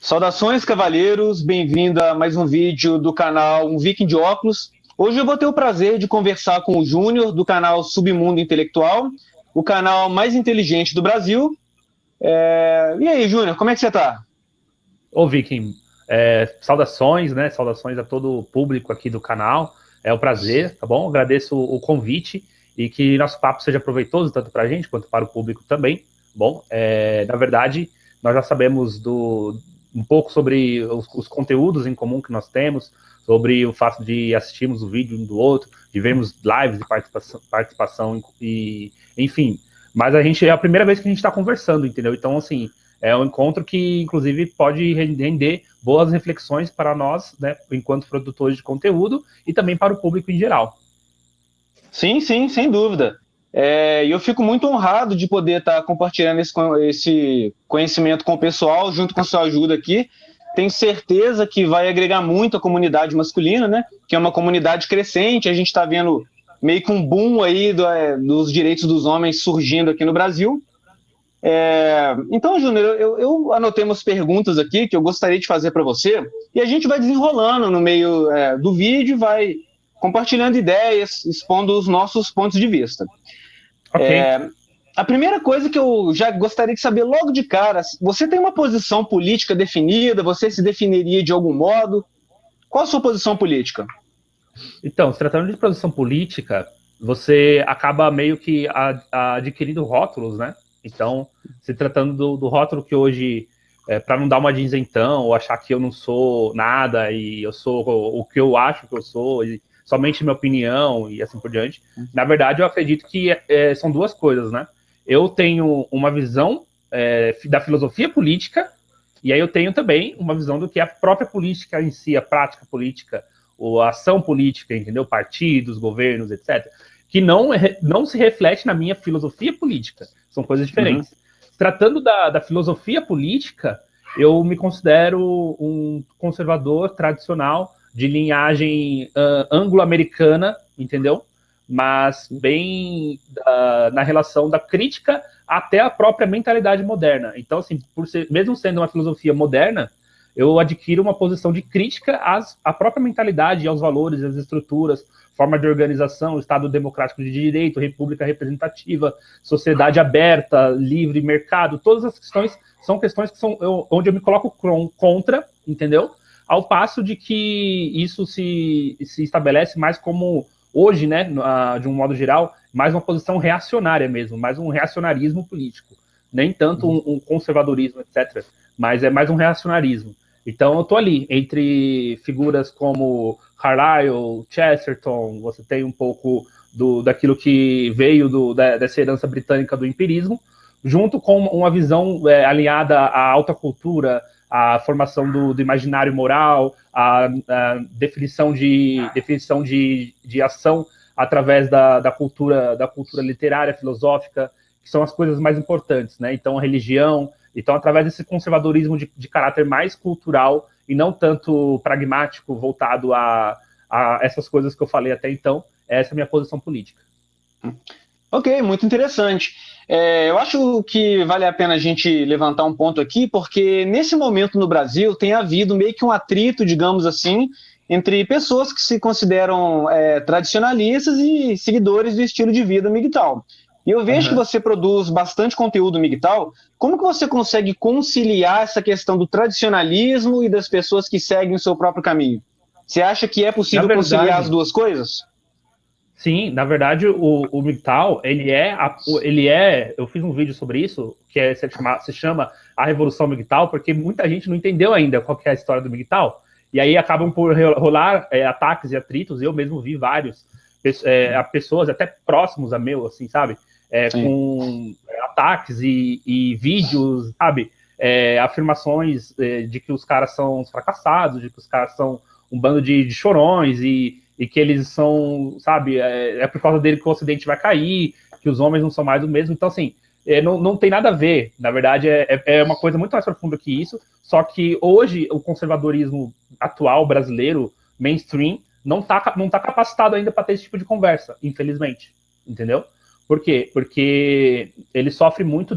Saudações, cavalheiros, bem-vindo a mais um vídeo do canal Um Viking de Óculos. Hoje eu vou ter o prazer de conversar com o Júnior, do canal Submundo Intelectual, o canal mais inteligente do Brasil. E aí, Júnior, como é que você está? Ô, Viking, saudações, né? Saudações a todo o público aqui do canal. É um prazer, tá bom? Agradeço o convite e que nosso papo seja proveitoso tanto para a gente quanto para o público também. Bom, na verdade, nós já sabemos um pouco sobre os conteúdos em comum que nós temos, sobre o fato de assistirmos o vídeo um do outro, de vermos lives de participação e enfim. Mas a gente é a primeira vez que a gente está conversando, entendeu? Então, assim, é um encontro que, inclusive, pode render boas reflexões para nós, né, enquanto produtores de conteúdo, e também para o público em geral. Sim, sim, sem dúvida. E eu fico muito honrado de poder estar compartilhando esse conhecimento com o pessoal, junto com a sua ajuda aqui. Tenho certeza que vai agregar muito à comunidade masculina, né? Que é uma comunidade crescente. A gente está vendo meio que um boom aí dos direitos dos homens surgindo aqui no Brasil. Então, Júnior, eu anotei umas perguntas aqui que eu gostaria de fazer para você e a gente vai desenrolando no meio do vídeo, vai compartilhando ideias, expondo os nossos pontos de vista. Ok. A primeira coisa que eu já gostaria de saber logo de cara, você tem uma posição política definida? Você se definiria de algum modo? Qual a sua posição política? Então, se tratando de posição política, você acaba meio que adquirindo rótulos, né? Então, se tratando do rótulo que hoje, para não dar uma de isentão, ou achar que eu não sou nada, e eu sou o que eu acho que eu sou, e somente minha opinião, e assim por diante, na verdade, eu acredito que são duas coisas, né? Eu tenho uma visão da filosofia política, e aí eu tenho também uma visão do que é a própria política em si, a prática política, ou a ação política, entendeu? Partidos, governos, etc. Que não se reflete na minha filosofia política. São coisas diferentes. Uhum. Tratando da filosofia política, eu me considero um conservador tradicional de linhagem anglo-americana, entendeu? Mas bem na relação da crítica até a própria mentalidade moderna. Então, assim, mesmo sendo uma filosofia moderna, eu adquiro uma posição de crítica à própria mentalidade, aos valores, às estruturas, forma de organização, Estado democrático de direito, república representativa, sociedade aberta, livre mercado, todas as questões são questões que são onde eu me coloco contra, entendeu? Ao passo de que isso se estabelece mais como hoje, né, de um modo geral, mais uma posição reacionária mesmo, mais um reacionarismo político, nem tanto um conservadorismo, etc., mas é mais um reacionarismo. Então eu tô ali, entre figuras como Carlyle, Chesterton, você tem um pouco daquilo que veio dessa herança britânica do empirismo, junto com uma visão alinhada à alta cultura, à formação do imaginário moral, à definição de ação através da cultura literária, filosófica, que são as coisas mais importantes, né? Então a religião, então, através desse conservadorismo de caráter mais cultural e não tanto pragmático, voltado a essas coisas que eu falei até então, essa é a minha posição política. Ok, muito interessante. Eu acho que vale a pena a gente levantar um ponto aqui, porque nesse momento no Brasil tem havido meio que um atrito, digamos assim, entre pessoas que se consideram tradicionalistas e seguidores do estilo de vida MGTOW. E eu vejo que você produz bastante conteúdo MGTOW. Como que você consegue conciliar essa questão do tradicionalismo e das pessoas que seguem o seu próprio caminho? Você acha que é possível conciliar as duas coisas? Sim, na verdade, o MGTOW, eu fiz um vídeo sobre isso, que se chama A Revolução MGTOW, porque muita gente não entendeu ainda qual que é a história do MGTOW, e aí acabam por rolar ataques e atritos, eu mesmo vi vários, pessoas até próximos a meu, assim, sabe? Com ataques e vídeos, sabe? Afirmações de que os caras são fracassados, de que os caras são um bando de chorões e que eles são, sabe, por causa dele que o Ocidente vai cair, que os homens não são mais o mesmo. Então, assim, não tem nada a ver. Na verdade, é uma coisa muito mais profunda que isso. Só que hoje o conservadorismo atual brasileiro, mainstream, não tá capacitado ainda para ter esse tipo de conversa, infelizmente. Entendeu? Por quê? Porque ele sofre muito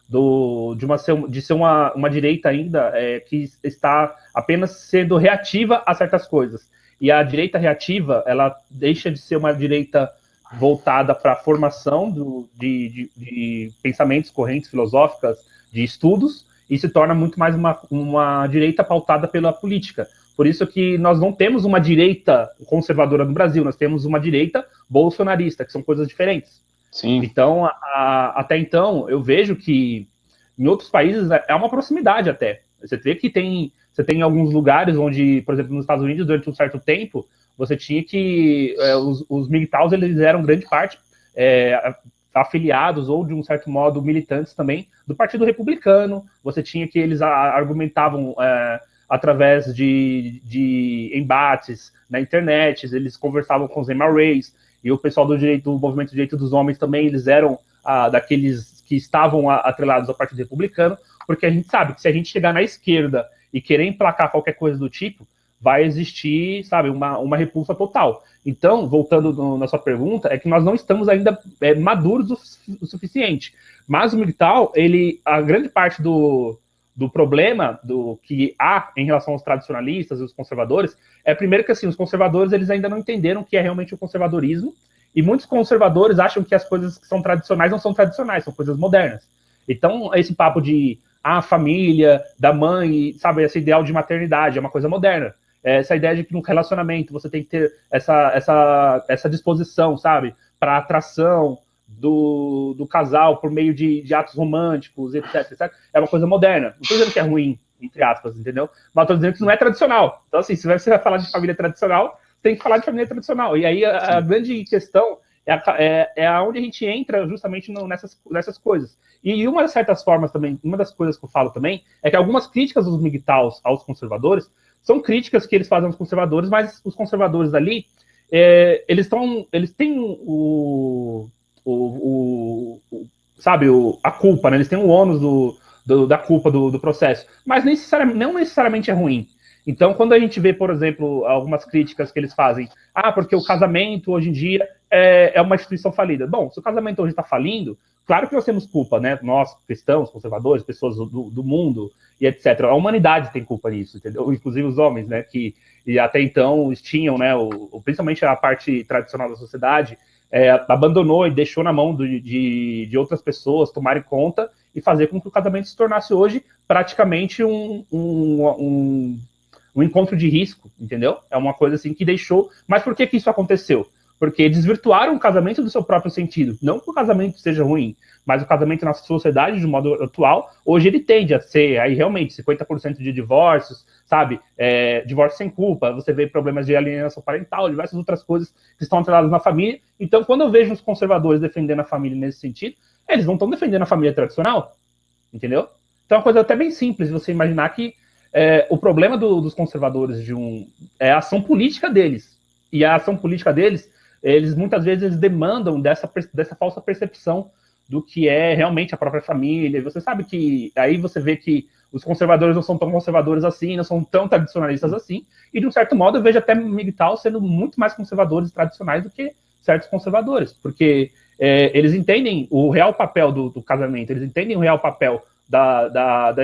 de ser uma direita ainda que está apenas sendo reativa a certas coisas. E a direita reativa, ela deixa de ser uma direita voltada para a formação de pensamentos, correntes filosóficas, de estudos, e se torna muito mais uma direita pautada pela política. Por isso que nós não temos uma direita conservadora no Brasil, nós temos uma direita bolsonarista, que são coisas diferentes. Sim. Então, até então, eu vejo que em outros países é uma proximidade até. Você vê que você tem alguns lugares onde, por exemplo, nos Estados Unidos, durante um certo tempo, você tinha que os MGTOWs, eles eram grande parte afiliados ou, de um certo modo, militantes também do Partido Republicano. Você tinha que eles argumentavam através de embates na internet, eles conversavam com os MRAs, e o pessoal do Movimento de Direito dos Homens também, eles eram daqueles que estavam atrelados ao Partido Republicano, porque a gente sabe que se a gente chegar na esquerda e querer emplacar qualquer coisa do tipo, vai existir, sabe, uma repulsa total. Então, voltando na sua pergunta, é que nós não estamos ainda maduros o suficiente. Mas o MGTOW, a grande parte do problema do que há em relação aos tradicionalistas e os conservadores é, primeiro, que assim, os conservadores eles ainda não entenderam o que é realmente o conservadorismo, e muitos conservadores acham que as coisas que são tradicionais não são tradicionais, são coisas modernas. Então, esse papo de família, da mãe, sabe, esse ideal de maternidade é uma coisa moderna. Essa ideia de que no relacionamento você tem que ter essa disposição, sabe, para atração do casal por meio de atos românticos, etc, é uma coisa moderna. Não estou dizendo que é ruim, entre aspas, entendeu? Mas estou dizendo que não é tradicional. Então, assim, se você vai falar de família tradicional, tem que falar de família tradicional. E aí a grande questão é aonde a gente entra justamente nessas coisas. E uma das certas formas também, uma das coisas que eu falo também, é que algumas críticas dos MGTOWs aos conservadores são críticas que eles fazem aos conservadores, mas os conservadores ali, eles têm sabe, a culpa, né? Eles têm o ônus da culpa do processo, mas não necessariamente é ruim. Então, quando a gente vê, por exemplo, algumas críticas que eles fazem, porque o casamento hoje em dia é uma instituição falida. Bom, se o casamento hoje está falindo, claro que nós temos culpa, né? Nós, cristãos, conservadores, pessoas do mundo e etc. A humanidade tem culpa nisso, entendeu? Inclusive os homens, né? Que até então tinham, né? Principalmente a parte tradicional da sociedade, abandonou e deixou na mão de outras pessoas tomarem conta e fazer com que o casamento se tornasse hoje praticamente um encontro de risco, entendeu? É uma coisa assim que deixou... Mas por que isso aconteceu? Porque desvirtuaram o casamento do seu próprio sentido. Não que o casamento seja ruim, mas o casamento na sociedade, de modo atual, hoje ele tende a ser, aí realmente, 50% de divórcios, sabe? Divórcio sem culpa, você vê problemas de alienação parental, diversas outras coisas que estão atreladas na família. Então, quando eu vejo os conservadores defendendo a família nesse sentido, eles não estão defendendo a família tradicional, entendeu? Então é uma coisa até bem simples, você imaginar que o problema dos conservadores é a ação política deles. E a ação política deles, eles muitas vezes demandam dessa falsa percepção do que é realmente a própria família. E você sabe que aí você vê que os conservadores não são tão conservadores assim, não são tão tradicionalistas assim, e de um certo modo eu vejo até MGTOW sendo muito mais conservadores e tradicionais do que certos conservadores, porque eles entendem o real papel do casamento, eles entendem o real papel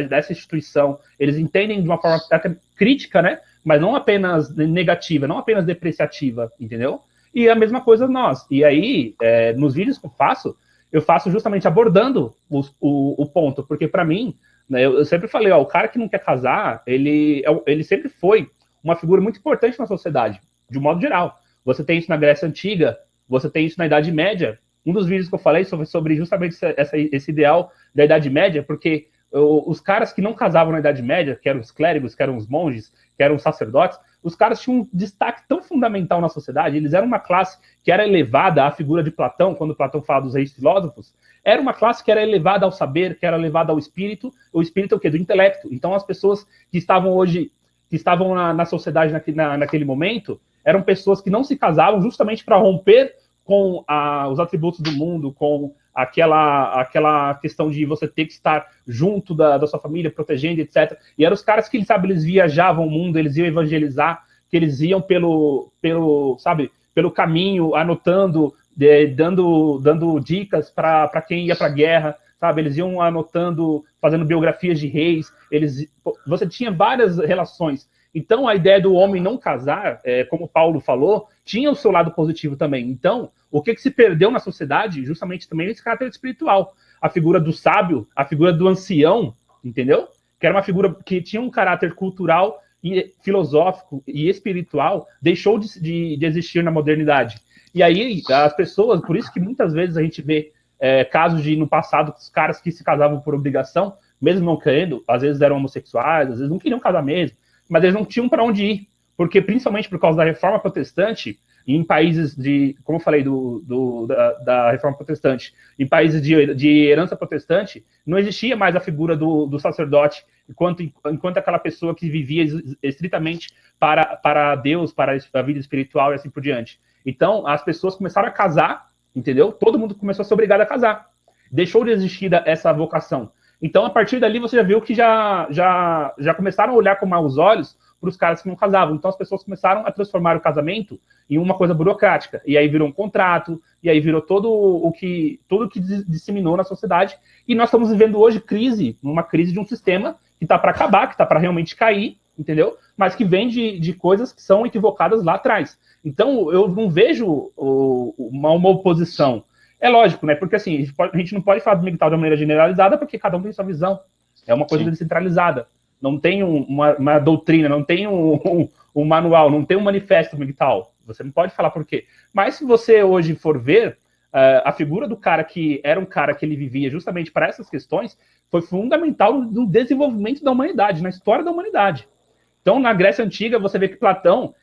dessa instituição, eles entendem de uma forma até crítica, né? Mas não apenas negativa, não apenas depreciativa, entendeu? E a mesma coisa nós. E aí, nos vídeos que eu faço justamente abordando o ponto, porque para mim, né, eu sempre falei, o cara que não quer casar, ele sempre foi uma figura muito importante na sociedade, de um modo geral. Você tem isso na Grécia Antiga, você tem isso na Idade Média. Um dos vídeos que eu falei sobre justamente esse ideal da Idade Média, porque os caras que não casavam na Idade Média, que eram os clérigos, que eram os monges, que eram os sacerdotes, os caras tinham um destaque tão fundamental na sociedade, eles eram uma classe que era elevada à figura de Platão, quando Platão fala dos reis filósofos, era uma classe que era elevada ao saber, que era elevada ao espírito. O espírito é o quê? Do intelecto. Então as pessoas que estavam na sociedade naquele momento, eram pessoas que não se casavam justamente para romper com os atributos do mundo, com aquela questão de você ter que estar junto da sua família, protegendo, etc. E eram os caras que, sabe, eles viajavam o mundo, eles iam evangelizar, que eles iam pelo caminho, anotando, dando dicas para quem ia para a guerra, sabe? Eles iam anotando, fazendo biografias de reis, você tinha várias relações. Então, a ideia do homem não casar, como Paulo falou, tinha o seu lado positivo também. Então, o que se perdeu na sociedade, justamente também esse caráter espiritual. A figura do sábio, a figura do ancião, entendeu? Que era uma figura que tinha um caráter cultural e filosófico e espiritual, deixou de existir na modernidade. E aí, as pessoas, por isso que muitas vezes a gente vê casos de, no passado, os caras que se casavam por obrigação, mesmo não querendo, às vezes eram homossexuais, às vezes não queriam casar mesmo, mas eles não tinham para onde ir, porque principalmente por causa da reforma protestante, em países como eu falei, da reforma protestante, em países de herança protestante, não existia mais a figura do sacerdote, enquanto aquela pessoa que vivia estritamente para Deus, para a vida espiritual e assim por diante. Então, as pessoas começaram a casar, entendeu? Todo mundo começou a ser obrigado a casar. Deixou de existir essa vocação. Então, a partir dali, você já viu que já começaram a olhar com maus olhos para os caras que não casavam. Então, as pessoas começaram a transformar o casamento em uma coisa burocrática. E aí virou um contrato, e aí virou tudo que disseminou na sociedade. E nós estamos vivendo hoje uma crise de um sistema que está para acabar, que está para realmente cair, entendeu? Mas que vem de coisas que são equivocadas lá atrás. Então, eu não vejo uma oposição. É lógico, né? Porque assim, a gente não pode falar do MGTOW de uma maneira generalizada, porque cada um tem sua visão. É uma coisa descentralizada. Não tem uma doutrina, não tem um manual, não tem um manifesto MGTOW. Você não pode falar por quê. Mas se você hoje for ver, a figura do cara que era um cara que ele vivia justamente para essas questões, foi fundamental no desenvolvimento da humanidade, na história da humanidade. Então, na Grécia Antiga, você vê que Platão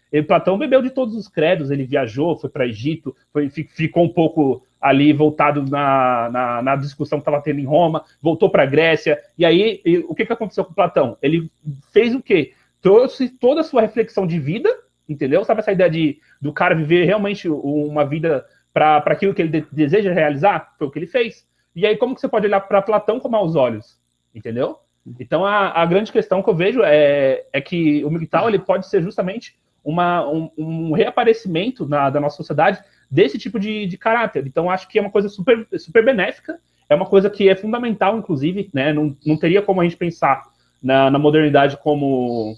bebeu de todos os credos, ele viajou, foi para Egito, ficou um pouco ali voltado na discussão que estava tendo em Roma, voltou para a Grécia, e aí o que aconteceu com Platão? Ele fez o quê? Trouxe toda a sua reflexão de vida, entendeu? Sabe essa ideia do cara viver realmente uma vida para aquilo que ele deseja realizar? Foi o que ele fez. E aí como que você pode olhar para Platão com maus olhos? Entendeu? Então a grande questão que eu vejo é que o MGTOW ele pode ser justamente um reaparecimento da nossa sociedade desse tipo de caráter. Então, acho que é uma coisa super, super benéfica, é uma coisa que é fundamental, inclusive, né? Não teria como a gente pensar na modernidade como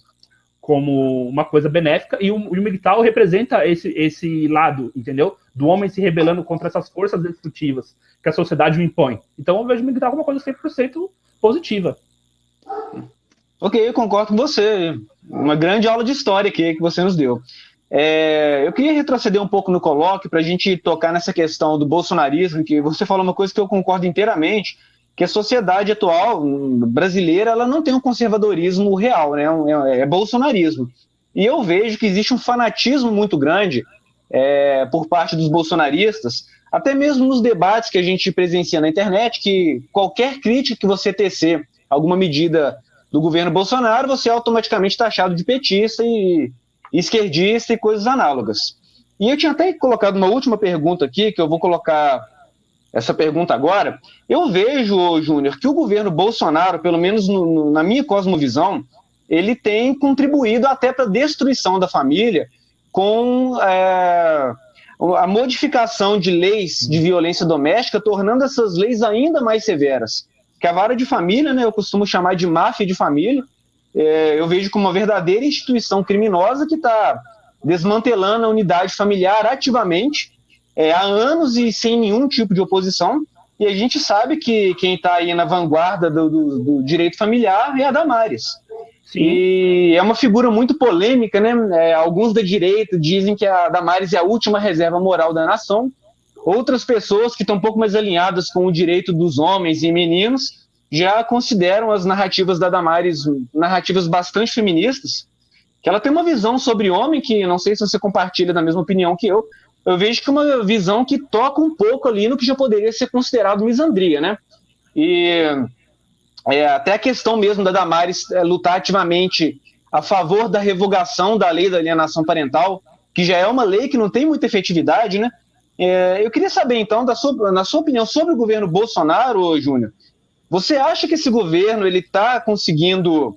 uma coisa benéfica, e o MGTOW representa esse lado, entendeu? Do homem se rebelando contra essas forças destrutivas que a sociedade o impõe. Então, eu vejo o MGTOW como uma coisa 100% positiva. Ok, eu concordo com você. Uma grande aula de história aqui que você nos deu. Eu queria retroceder um pouco no colóquio para a gente tocar nessa questão do bolsonarismo, que você falou uma coisa que eu concordo inteiramente, que a sociedade atual brasileira ela não tem um conservadorismo real, né? É bolsonarismo. E eu vejo que existe um fanatismo muito grande por parte dos bolsonaristas, até mesmo nos debates que a gente presencia na internet, que qualquer crítica que você tecer alguma medida do governo Bolsonaro, você é automaticamente taxado de petista e esquerdista e coisas análogas. E eu tinha até colocado uma última pergunta aqui, que eu vou colocar essa pergunta agora. Eu vejo, Júnior, que o governo Bolsonaro, pelo menos na minha cosmovisão, ele tem contribuído até para a destruição da família com a modificação de leis de violência doméstica, tornando essas leis ainda mais severas. Que a vara de família, né, eu costumo chamar de máfia de família, eu vejo como uma verdadeira instituição criminosa que está desmantelando a unidade familiar ativamente, há anos e sem nenhum tipo de oposição, e a gente sabe que quem está aí na vanguarda do direito familiar é a Damares. Sim. E é uma figura muito polêmica, né? Alguns da direita dizem que a Damares é a última reserva moral da nação. Outras pessoas que estão um pouco mais alinhadas com o direito dos homens e meninos já consideram as narrativas da Damares narrativas bastante feministas, que ela tem uma visão sobre homem que, não sei se você compartilha da mesma opinião que eu vejo que é uma visão que toca um pouco ali no que já poderia ser considerado misandria, né? E até a questão mesmo da Damares lutar ativamente a favor da revogação da lei da alienação parental, que já é uma lei que não tem muita efetividade, né? Eu queria saber, então, na sua opinião sobre o governo Bolsonaro, Júnior, você acha que esse governo está conseguindo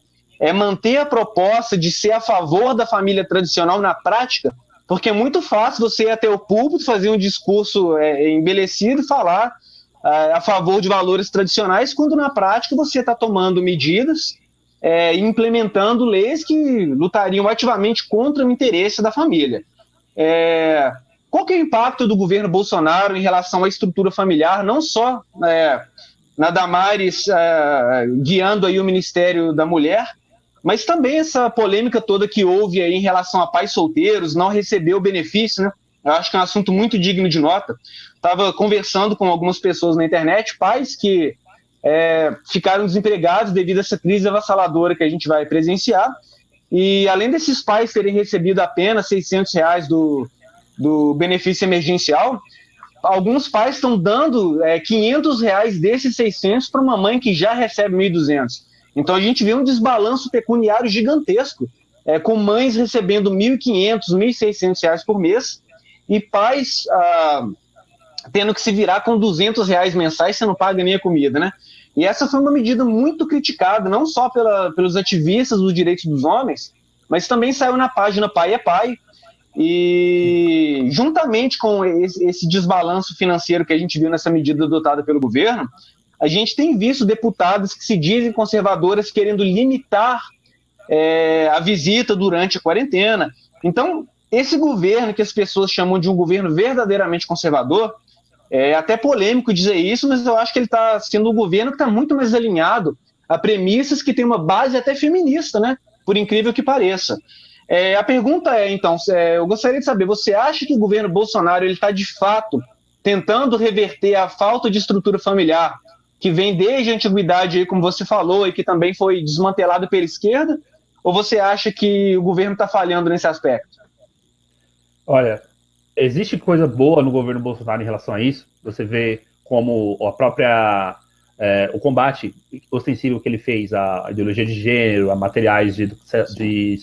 manter a proposta de ser a favor da família tradicional na prática? Porque é muito fácil você ir até o púlpito, fazer um discurso embelecido e falar a favor de valores tradicionais, quando na prática você está tomando medidas e implementando leis que lutariam ativamente contra o interesse da família. Qual que é o impacto do governo Bolsonaro em relação à estrutura familiar, não só na Damares guiando aí o Ministério da Mulher, mas também essa polêmica toda que houve aí em relação a pais solteiros, não receber o benefício, né? Eu acho que é um assunto muito digno de nota. Estava conversando com algumas pessoas na internet, pais que ficaram desempregados devido a essa crise avassaladora que a gente vai presenciar, e além desses pais terem recebido apenas R$600 do benefício emergencial, alguns pais estão dando R$500 desses 600 para uma mãe que já recebe 1.200. Então a gente vê um desbalanço pecuniário gigantesco, com mães recebendo R$1.500, R$1.600 por mês, e pais tendo que se virar com R$200 mensais, você não paga nem a comida, né? E essa foi uma medida muito criticada, não só pelos ativistas dos direitos dos homens, mas também saiu na página Pai é Pai, e juntamente com esse desbalanço financeiro que a gente viu nessa medida adotada pelo governo, a gente tem visto deputados que se dizem conservadoras querendo limitar a visita durante a quarentena. Então, esse governo que as pessoas chamam de um governo verdadeiramente conservador, é até polêmico dizer isso, mas eu acho que ele está sendo um governo que está muito mais alinhado a premissas que tem uma base até feminista, né? Por incrível que pareça. A pergunta então, eu gostaria de saber, você acha que o governo Bolsonaro está de fato tentando reverter a falta de estrutura familiar que vem desde a antiguidade, aí, como você falou, e que também foi desmantelado pela esquerda, ou você acha que o governo está falhando nesse aspecto? Olha, existe coisa boa no governo Bolsonaro em relação a isso. Você vê como a própria o combate ostensivo que ele fez à ideologia de gênero, a materiais de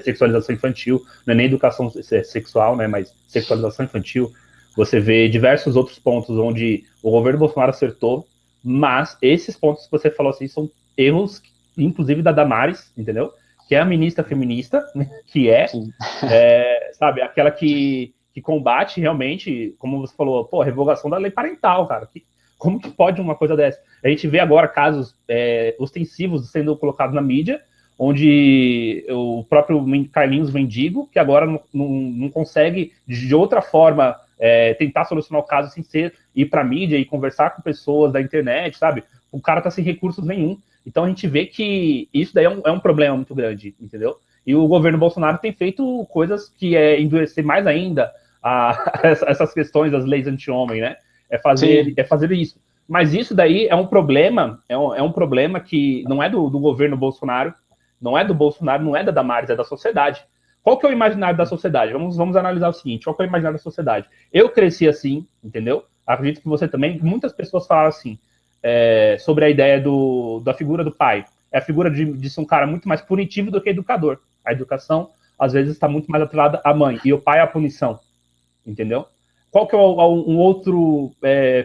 sexualização infantil, não é nem educação sexual, né, mas sexualização infantil. Você vê diversos outros pontos onde o governo Bolsonaro acertou, mas esses pontos que você falou assim são erros, inclusive da Damares, entendeu? Que é a ministra feminista, que sabe, aquela que combate realmente, como você falou, a revogação da lei parental, cara. Como que pode uma coisa dessa? A gente vê agora casos ostensivos sendo colocados na mídia, onde o próprio Carlinhos Mendigo, que agora não consegue, de outra forma, tentar solucionar o caso sem ir para a mídia e conversar com pessoas da internet, sabe? O cara tá sem recursos nenhum. Então a gente vê que isso daí é um problema muito grande, entendeu? E o governo Bolsonaro tem feito coisas que endurecer mais ainda essas questões das leis anti-homem, né? É fazer isso. Mas isso daí é um problema, é um problema que não é do governo Bolsonaro, não é do Bolsonaro, não é da Damares, é da sociedade. Qual que é o imaginário da sociedade? Vamos analisar o seguinte, qual que é o imaginário da sociedade? Eu cresci assim, entendeu? Acredito que você também, muitas pessoas falam assim, sobre a ideia da figura do pai. É a figura de ser um cara muito mais punitivo do que educador. A educação, às vezes, está muito mais atrelada à mãe, e o pai é a punição, entendeu? Qual que é um outro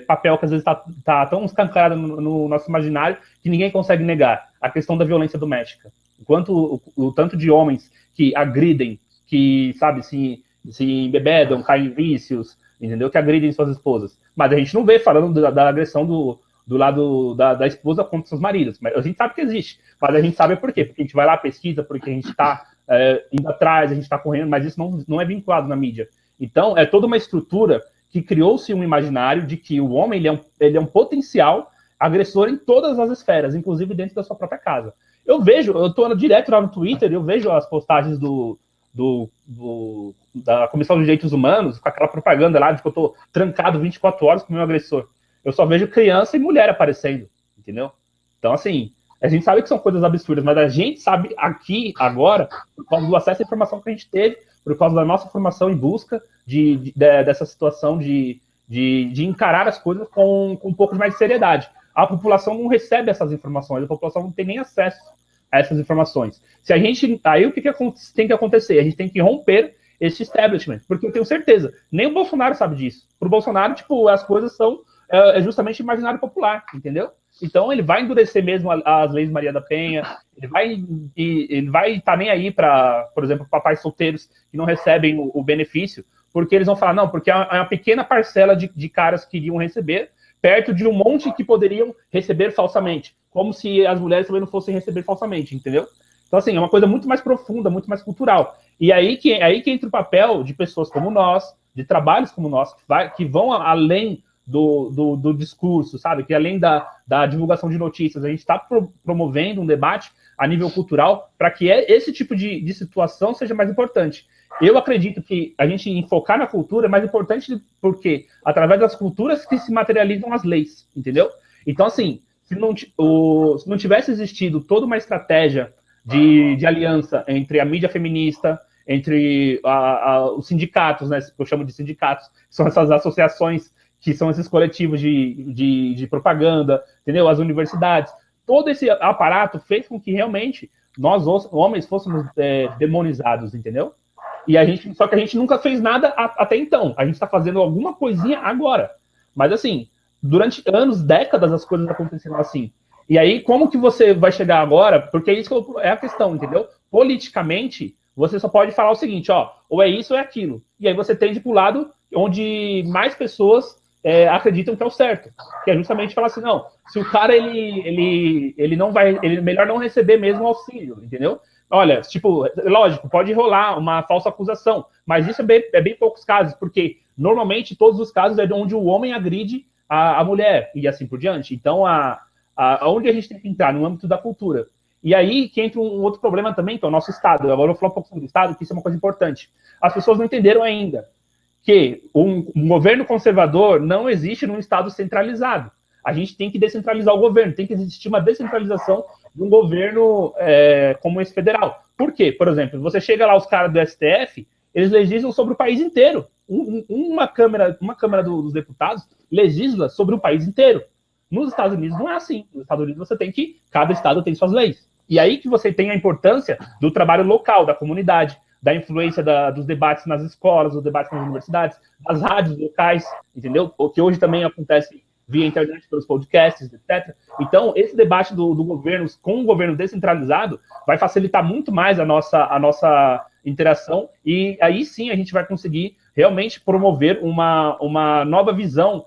papel que às vezes está tão escancarado no nosso imaginário que ninguém consegue negar? A questão da violência doméstica. Enquanto o tanto de homens que agridem, que, sabe, se embebedam, caem em vícios, entendeu? Que agridem suas esposas. Mas a gente não vê falando da agressão do lado da esposa contra seus maridos. Mas a gente sabe que existe. Mas a gente sabe por quê. Porque a gente vai lá, pesquisa, porque a gente está indo atrás, a gente está correndo, mas isso não é vinculado na mídia. Então, é toda uma estrutura que criou-se um imaginário de que o homem ele é um potencial agressor em todas as esferas, inclusive dentro da sua própria casa. Eu estou direto lá no Twitter, eu vejo as postagens da Comissão de Direitos Humanos, com aquela propaganda lá de que eu estou trancado 24 horas com o meu agressor. Eu só vejo criança e mulher aparecendo, entendeu? Então, assim, a gente sabe que são coisas absurdas, mas a gente sabe aqui, agora, por causa do acesso à informação que a gente teve, por causa da nossa formação em busca dessa situação de encarar as coisas com um pouco mais de seriedade. A população não recebe essas informações, a população não tem nem acesso a essas informações. Aí o que tem que acontecer? A gente tem que romper esse establishment, porque eu tenho certeza, nem o Bolsonaro sabe disso. Para o Bolsonaro, as coisas são justamente imaginário popular, entendeu? Então ele vai endurecer mesmo as leis Maria da Penha, ele vai estar nem aí para, por exemplo, papais solteiros que não recebem o benefício, porque eles vão falar, não, porque é uma pequena parcela de caras que iriam receber, perto de um monte que poderiam receber falsamente, como se as mulheres também não fossem receber falsamente, entendeu? Então, assim, é uma coisa muito mais profunda, muito mais cultural. E aí que entra o papel de pessoas como nós, de trabalhos como nós, que vão além do discurso, sabe? Que além da divulgação de notícias, a gente está promovendo um debate a nível cultural para que esse tipo de situação seja mais importante. Eu acredito que a gente enfocar na cultura é mais importante porque através das culturas que se materializam as leis, entendeu? Então, assim, se não tivesse existido toda uma estratégia de aliança entre a mídia feminista, entre os sindicatos, né, que eu chamo de sindicatos, que são essas associações, que são esses coletivos de propaganda, entendeu? As universidades. Todo esse aparato fez com que realmente nós, homens, fôssemos demonizados, entendeu? Só que a gente nunca fez nada até então. A gente está fazendo alguma coisinha agora. Mas, assim, durante anos, décadas, as coisas aconteceram assim. E aí, como que você vai chegar agora? Porque isso é a questão, entendeu? Politicamente, você só pode falar o seguinte, ó, ou é isso ou é aquilo. E aí você tende para o lado onde mais pessoas acreditam que é o certo. Que é justamente falar assim, não, se o cara, ele não vai, ele melhor não receber mesmo auxílio, entendeu? Olha, tipo, lógico, pode rolar uma falsa acusação, mas isso é bem poucos casos, porque normalmente todos os casos é onde o homem agride a mulher e assim por diante. Então, onde a gente tem que entrar? No âmbito da cultura. E aí que entra um outro problema também, que é o nosso Estado. Agora eu vou falar um pouco sobre o Estado, que isso é uma coisa importante. As pessoas não entenderam ainda que um governo conservador não existe num Estado centralizado. A gente tem que descentralizar o governo, tem que existir uma descentralização de um governo como esse federal. Por quê? Por exemplo, você chega lá, os caras do STF, eles legislam sobre o país inteiro. Uma Câmara dos Deputados legisla sobre o país inteiro. Nos Estados Unidos não é assim. Nos Estados Unidos cada estado tem suas leis. E aí que você tem a importância do trabalho local, da comunidade, da influência dos debates nas escolas, dos debates nas universidades, das rádios locais, entendeu? O que hoje também acontece via internet, pelos podcasts, etc. Então, esse debate do governo com um governo descentralizado vai facilitar muito mais a nossa interação e aí sim a gente vai conseguir realmente promover uma nova visão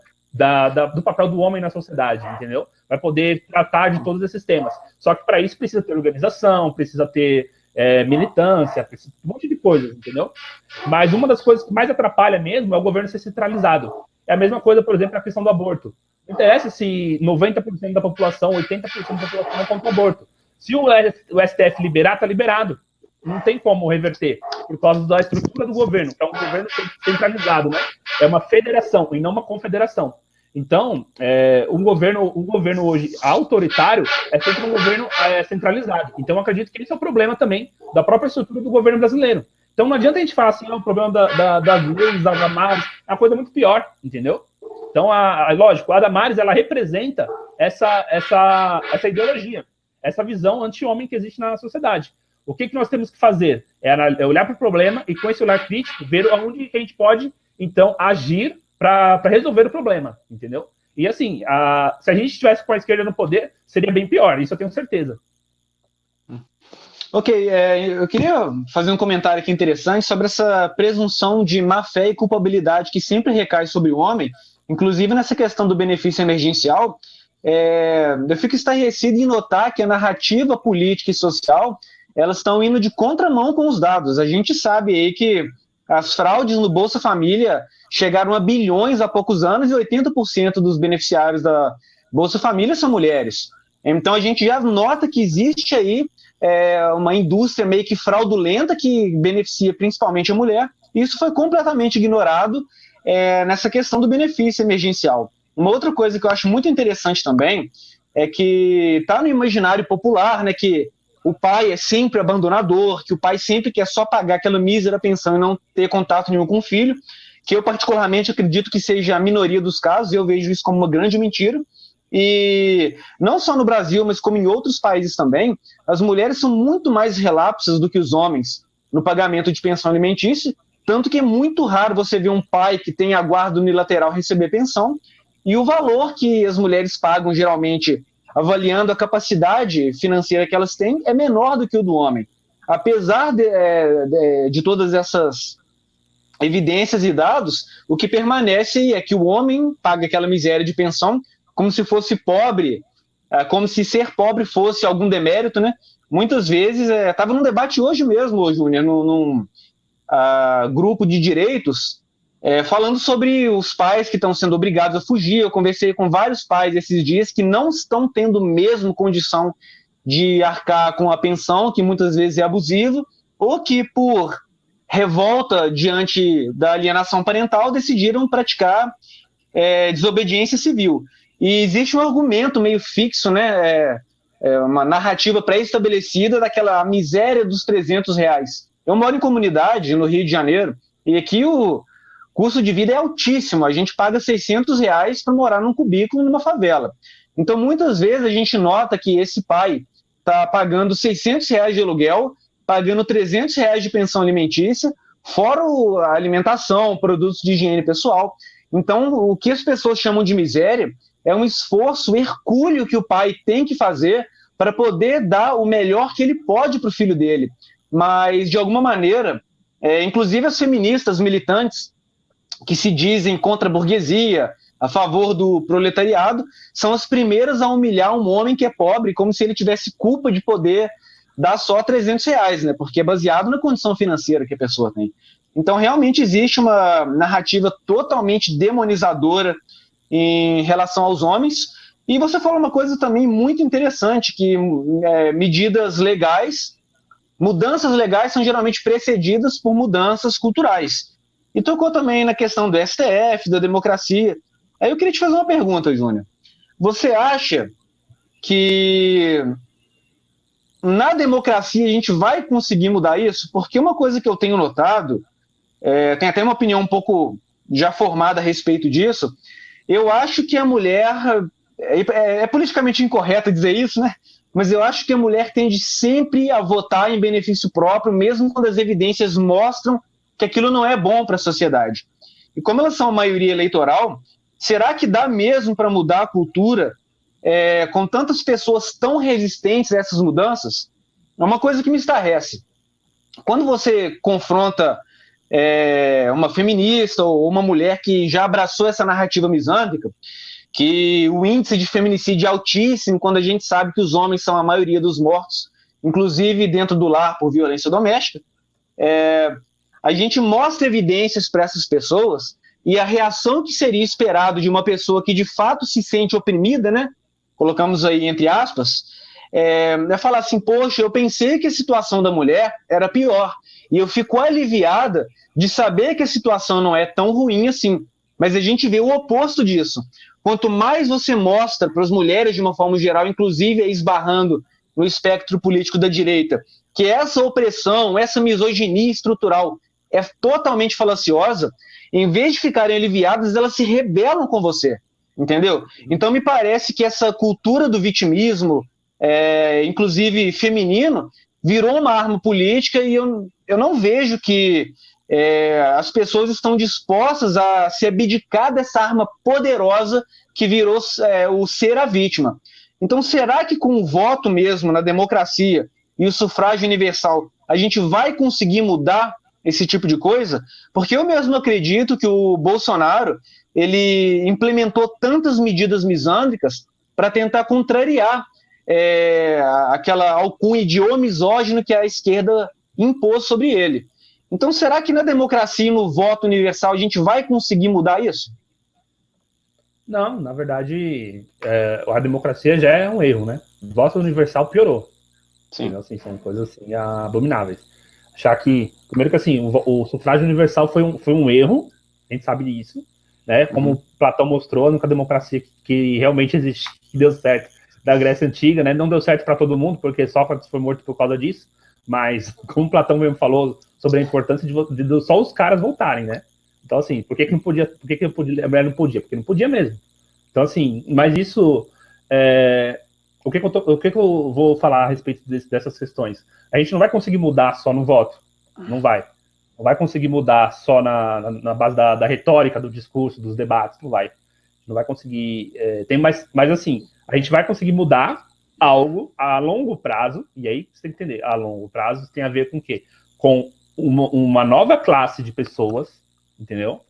do papel do homem na sociedade, entendeu? Vai poder tratar de todos esses temas. Só que para isso precisa ter organização, precisa ter militância, precisa de um monte de coisas, entendeu? Mas uma das coisas que mais atrapalha mesmo é o governo ser centralizado. É a mesma coisa, por exemplo, a questão do aborto. Não interessa se 90% da população, 80% da população é contra o aborto. Se o STF liberar, está liberado. Não tem como reverter, por causa da estrutura do governo, que é um governo centralizado, né? É uma federação e não uma confederação. Então, um governo hoje autoritário é sempre um governo centralizado. Então, eu acredito que esse é o problema também da própria estrutura do governo brasileiro. Então, não adianta a gente falar assim, o problema das leis, das Damares, é uma coisa muito pior, entendeu? Então, lógico, a Damares, ela representa essa ideologia, essa visão anti-homem que existe na sociedade. O que nós temos que fazer? É olhar para o problema e, com esse olhar crítico, ver onde a gente pode, então, agir para resolver o problema, entendeu? E, assim, se a gente estivesse com a esquerda no poder, seria bem pior, isso eu tenho certeza. Ok, eu queria fazer um comentário aqui interessante sobre essa presunção de má-fé e culpabilidade que sempre recai sobre o homem, inclusive nessa questão do benefício emergencial. Eu fico estarrecido em notar que a narrativa política e social, elas estão indo de contramão com os dados. A gente sabe aí que as fraudes no Bolsa Família chegaram a bilhões há poucos anos e 80% dos beneficiários da Bolsa Família são mulheres. Então a gente já nota que existe aí uma indústria meio que fraudulenta que beneficia principalmente a mulher. Isso foi completamente ignorado nessa questão do benefício emergencial. Uma outra coisa que eu acho muito interessante também é que está no imaginário popular, né, que o pai é sempre abandonador, que o pai sempre quer só pagar aquela mísera pensão e não ter contato nenhum com o filho, que eu particularmente acredito que seja a minoria dos casos, e eu vejo isso como uma grande mentira. E não só no Brasil, mas como em outros países também, as mulheres são muito mais relapsas do que os homens no pagamento de pensão alimentícia, tanto que é muito raro você ver um pai que tem a guarda unilateral receber pensão, e o valor que as mulheres pagam, geralmente, avaliando a capacidade financeira que elas têm, é menor do que o do homem. Apesar de todas essas evidências e dados, o que permanece é que o homem paga aquela miséria de pensão como se fosse pobre, como se ser pobre fosse algum demérito, né? Muitas vezes, estava num debate hoje mesmo, Júnior, num grupo de direitos, falando sobre os pais que estão sendo obrigados a fugir. Eu conversei com vários pais esses dias que não estão tendo mesmo condição de arcar com a pensão, que muitas vezes é abusivo, ou que por revolta diante da alienação parental decidiram praticar desobediência civil. E existe um argumento meio fixo, né? Uma narrativa pré-estabelecida daquela miséria dos R$300. Eu moro em comunidade no Rio de Janeiro e aqui o custo de vida é altíssimo. A gente paga R$600 para morar num cubículo numa favela. Então, muitas vezes a gente nota que esse pai está pagando R$600 de aluguel, pagando R$300 de pensão alimentícia, fora a alimentação, produtos de higiene pessoal. Então, o que as pessoas chamam de miséria é um esforço hercúleo que o pai tem que fazer para poder dar o melhor que ele pode para o filho dele. Mas, de alguma maneira, inclusive as feministas militantes que se dizem contra a burguesia, a favor do proletariado, são as primeiras a humilhar um homem que é pobre, como se ele tivesse culpa de poder dar só R$300, né? Porque é baseado na condição financeira que a pessoa tem. Então, realmente existe uma narrativa totalmente demonizadora em relação aos homens. E você falou uma coisa também muito interessante, que medidas legais, mudanças legais são geralmente precedidas por mudanças culturais. E tocou também na questão do STF, da democracia. Aí eu queria te fazer uma pergunta, Júnior. Você acha que na democracia a gente vai conseguir mudar isso? Porque uma coisa que eu tenho notado, tem até uma opinião um pouco já formada a respeito disso, eu acho que a mulher, é politicamente incorreto dizer isso, né? Mas eu acho que a mulher tende sempre a votar em benefício próprio, mesmo quando as evidências mostram que aquilo não é bom para a sociedade. E como elas são a maioria eleitoral, será que dá mesmo para mudar a cultura com tantas pessoas tão resistentes a essas mudanças? É uma coisa que me estarrece. Quando você confronta uma feminista ou uma mulher que já abraçou essa narrativa misândrica, que o índice de feminicídio é altíssimo quando a gente sabe que os homens são a maioria dos mortos, inclusive dentro do lar por violência doméstica, a gente mostra evidências para essas pessoas e a reação que seria esperado de uma pessoa que de fato se sente oprimida, né? Colocamos aí entre aspas, é falar assim, poxa, eu pensei que a situação da mulher era pior e eu fico aliviada de saber que a situação não é tão ruim assim, mas a gente vê o oposto disso. Quanto mais você mostra para as mulheres de uma forma geral, inclusive esbarrando no espectro político da direita, que essa opressão, essa misoginia estrutural é totalmente falaciosa, em vez de ficarem aliviadas, elas se rebelam com você, entendeu? Então me parece que essa cultura do vitimismo, inclusive feminino, virou uma arma política e eu não vejo que as pessoas estão dispostas a se abdicar dessa arma poderosa que virou o ser a vítima. Então, será que com o voto mesmo na democracia e o sufrágio universal, a gente vai conseguir mudar esse tipo de coisa? Porque eu mesmo acredito que o Bolsonaro ele implementou tantas medidas misândricas para tentar contrariar aquela alcunha de misógino que a esquerda impôs sobre ele. Então, será que na democracia e no voto universal a gente vai conseguir mudar isso? Não, na verdade, a democracia já é um erro, né? O voto universal piorou. Sim. Então, assim, são coisas assim, abomináveis. Achar que, primeiro que assim, o sufrágio universal foi um erro, a gente sabe disso, né? Como Platão mostrou, a única democracia que realmente existe, que deu certo, da Grécia Antiga, né? Não deu certo para todo mundo, porque Sócrates foi morto por causa disso, mas como Platão mesmo falou sobre a importância de só os caras voltarem, né? Então, assim, por que não podia? Por que a mulher não podia? Porque não podia mesmo. Então, assim, mas isso... O que eu vou falar a respeito dessas questões? A gente não vai conseguir mudar só no voto. Não vai. Não vai conseguir mudar só na base da retórica, do discurso, dos debates. Não vai. Não vai conseguir... Mas, assim, a gente vai conseguir mudar algo a longo prazo. E aí, você tem que entender, a longo prazo tem a ver com o quê? Com uma nova classe de pessoas entendeu?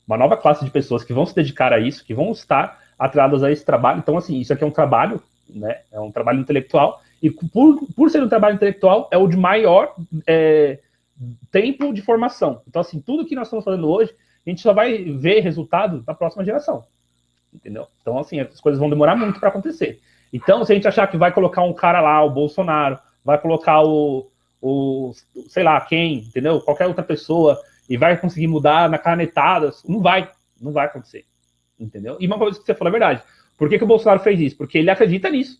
Uma nova classe de pessoas que vão se dedicar a isso, que vão estar atreladas a esse trabalho. Então, assim, isso aqui é um trabalho, né? É um trabalho intelectual, e por ser um trabalho intelectual, é o de maior tempo de formação. Então, assim, tudo que nós estamos fazendo hoje, a gente só vai ver resultado na próxima geração, entendeu? Então, assim, as coisas vão demorar muito para acontecer. Então, se a gente achar que vai colocar um cara lá, o Bolsonaro, vai colocar o sei lá quem, entendeu? Qualquer outra pessoa, e vai conseguir mudar na canetada, não vai acontecer, entendeu? E uma coisa que você falou é verdade. Por que o Bolsonaro fez isso? Porque ele acredita nisso.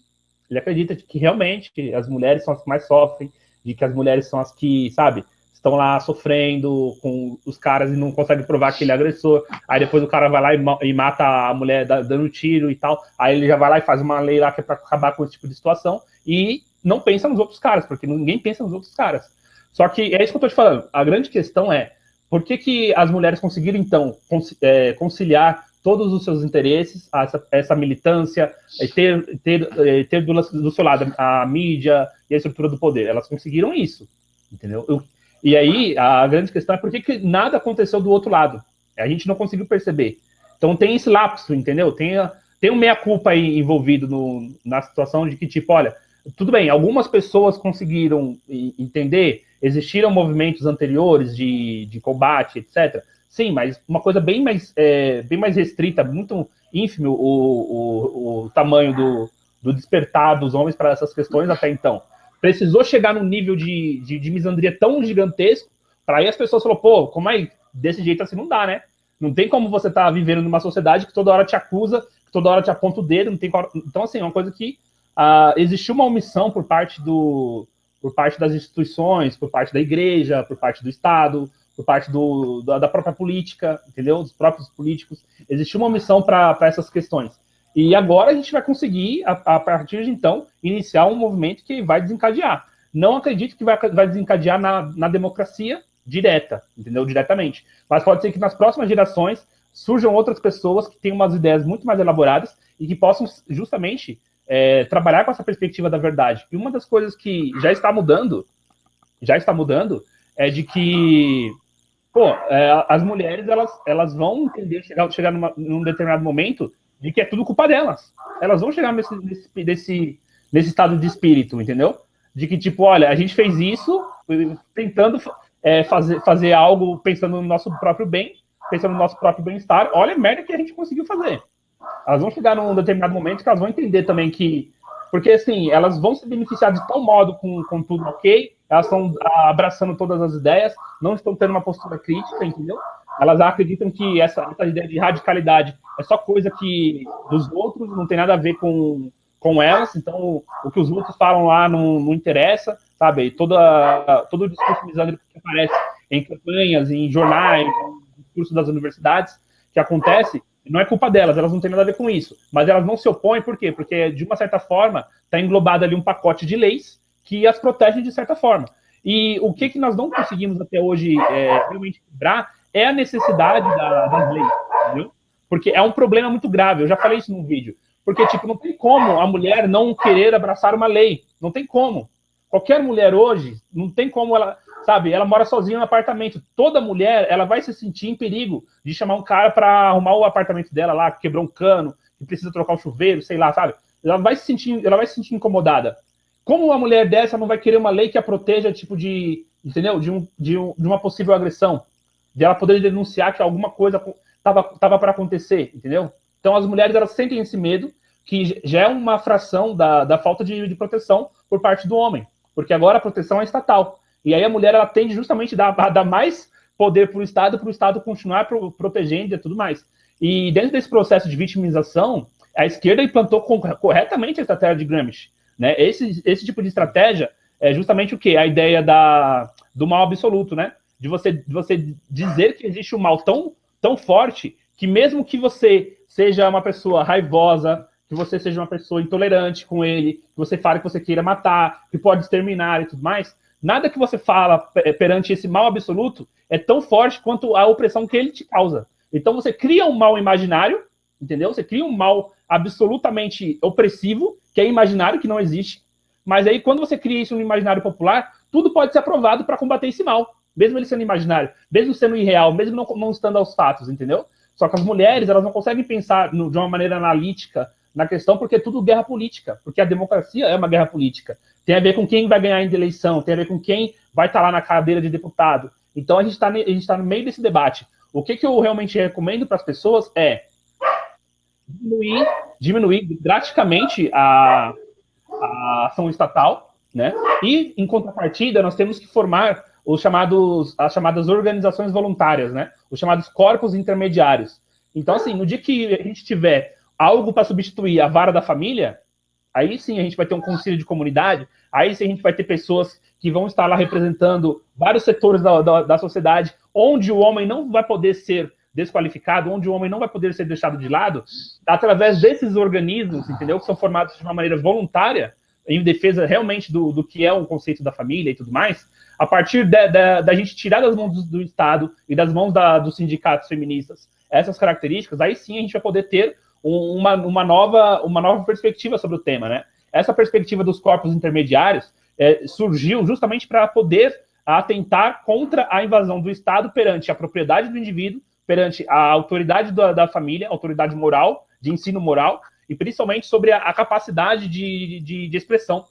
Ele acredita que realmente as mulheres são as que mais sofrem, de que as mulheres são as que, sabe, estão lá sofrendo com os caras e não conseguem provar que ele é agressor. Aí depois o cara vai lá e mata a mulher dando tiro e tal. Aí ele já vai lá e faz uma lei lá que é para acabar com esse tipo de situação e não pensa nos outros caras, porque ninguém pensa nos outros caras. Só que é isso que eu tô te falando. A grande questão é por que as mulheres conseguiram, então, conciliar todos os seus interesses, essa militância, ter do seu lado a mídia e a estrutura do poder. Elas conseguiram isso, entendeu? E aí, a grande questão é por que nada aconteceu do outro lado. A gente não conseguiu perceber. Então tem esse lapso, entendeu? Tem um meia-culpa aí envolvido na situação de que, tipo, olha, tudo bem, algumas pessoas conseguiram entender, existiram movimentos anteriores de combate, etc., sim, mas uma coisa bem mais restrita, muito ínfimo o tamanho do despertar dos homens para essas questões até então. Precisou chegar num nível de misandria tão gigantesco, para aí as pessoas falaram, pô, como é desse jeito assim não dá, né? Não tem como você estar vivendo numa sociedade que toda hora te acusa, que toda hora te aponta o dedo, não tem. Então, assim, é uma coisa que existiu uma omissão por parte das instituições, por parte da igreja, por parte do Estado, por parte da própria política, entendeu? Dos próprios políticos. Existiu uma omissão para essas questões. E agora a gente vai conseguir, a partir de então, iniciar um movimento que vai desencadear. Não acredito que vai desencadear na democracia direta, entendeu? Diretamente. Mas pode ser que nas próximas gerações surjam outras pessoas que tenham umas ideias muito mais elaboradas e que possam justamente trabalhar com essa perspectiva da verdade. E uma das coisas que já está mudando, é de que as mulheres elas vão entender, chegar num determinado momento de que é tudo culpa delas. Elas vão chegar nesse estado de espírito, entendeu? De que, tipo, olha, a gente fez isso tentando fazer algo pensando no nosso próprio bem, pensando no nosso próprio bem-estar. Olha a merda que a gente conseguiu fazer. Elas vão chegar num determinado momento que elas vão entender também que... Porque, assim, elas vão se beneficiar de tal modo com tudo ok, elas estão abraçando todas as ideias, não estão tendo uma postura crítica, entendeu? Elas acreditam que essa ideia de radicalidade é só coisa dos outros, não tem nada a ver com elas, então o que os outros falam lá não interessa, sabe? Todo o discurso misógino que aparece em campanhas, em jornais, no discurso das universidades, que acontece, não é culpa delas, elas não têm nada a ver com isso, mas elas não se opõem, por quê? Porque, de uma certa forma, está englobado ali um pacote de leis que as protegem de certa forma. E o que nós não conseguimos até hoje realmente quebrar é a necessidade das leis, entendeu? Porque é um problema muito grave, eu já falei isso num vídeo. Porque, tipo, não tem como a mulher não querer abraçar uma lei. Não tem como. Qualquer mulher hoje, não tem como ela... Sabe, ela mora sozinha no apartamento. Toda mulher, ela vai se sentir em perigo de chamar um cara para arrumar o apartamento dela lá, que quebrou um cano, que precisa trocar o chuveiro, sei lá, sabe? Ela vai se sentir incomodada. Como uma mulher dessa não vai querer uma lei que a proteja, tipo, entendeu? De uma possível agressão? De ela poder denunciar que alguma coisa estava para acontecer, entendeu? Então, as mulheres, elas sentem esse medo, que já é uma fração da falta de proteção por parte do homem. Porque agora a proteção é estatal. E aí a mulher, ela tende justamente a dar mais poder para o Estado continuar protegendo e tudo mais. E dentro desse processo de vitimização, a esquerda implantou corretamente a estratégia de Gramsci. Né? Esse tipo de estratégia é justamente o quê? A ideia do mal absoluto, né? De você dizer que existe um mal tão forte que mesmo que você seja uma pessoa raivosa, que você seja uma pessoa intolerante com ele, que você fale que você queira matar, que pode exterminar e tudo mais, nada que você fala perante esse mal absoluto é tão forte quanto a opressão que ele te causa. Então você cria um mal imaginário, entendeu? Você cria um mal absolutamente opressivo, que é imaginário, que não existe, mas aí quando você cria isso no imaginário popular, tudo pode ser aprovado para combater esse mal. mesmo ele sendo imaginário, mesmo sendo irreal, mesmo não estando aos fatos, entendeu? Só que as mulheres, elas não conseguem pensar de uma maneira analítica na questão, porque é tudo guerra política, porque a democracia é uma guerra política. Tem a ver com quem vai ganhar a eleição, tem a ver com quem vai estar lá na cadeira de deputado. Então a gente está no meio desse debate. O que eu realmente recomendo para as pessoas é diminuir drasticamente a ação estatal, né? E, em contrapartida, nós temos que formar as chamadas organizações voluntárias, né? Os chamados corpos intermediários. Então, assim, no dia que a gente tiver algo para substituir a vara da família, aí sim a gente vai ter um conselho de comunidade, aí sim a gente vai ter pessoas que vão estar lá representando vários setores da sociedade, onde o homem não vai poder ser desqualificado, onde o homem não vai poder ser deixado de lado, através desses organismos, entendeu? Que são formados de uma maneira voluntária, em defesa realmente do que é o conceito da família e tudo mais, a partir da gente tirar das mãos do Estado e das mãos dos sindicatos feministas essas características, aí sim a gente vai poder ter uma nova perspectiva sobre o tema, né? Essa perspectiva dos corpos intermediários surgiu justamente para poder atentar contra a invasão do Estado perante a propriedade do indivíduo, perante a autoridade da família, autoridade moral, de ensino moral, e principalmente sobre a capacidade de expressão.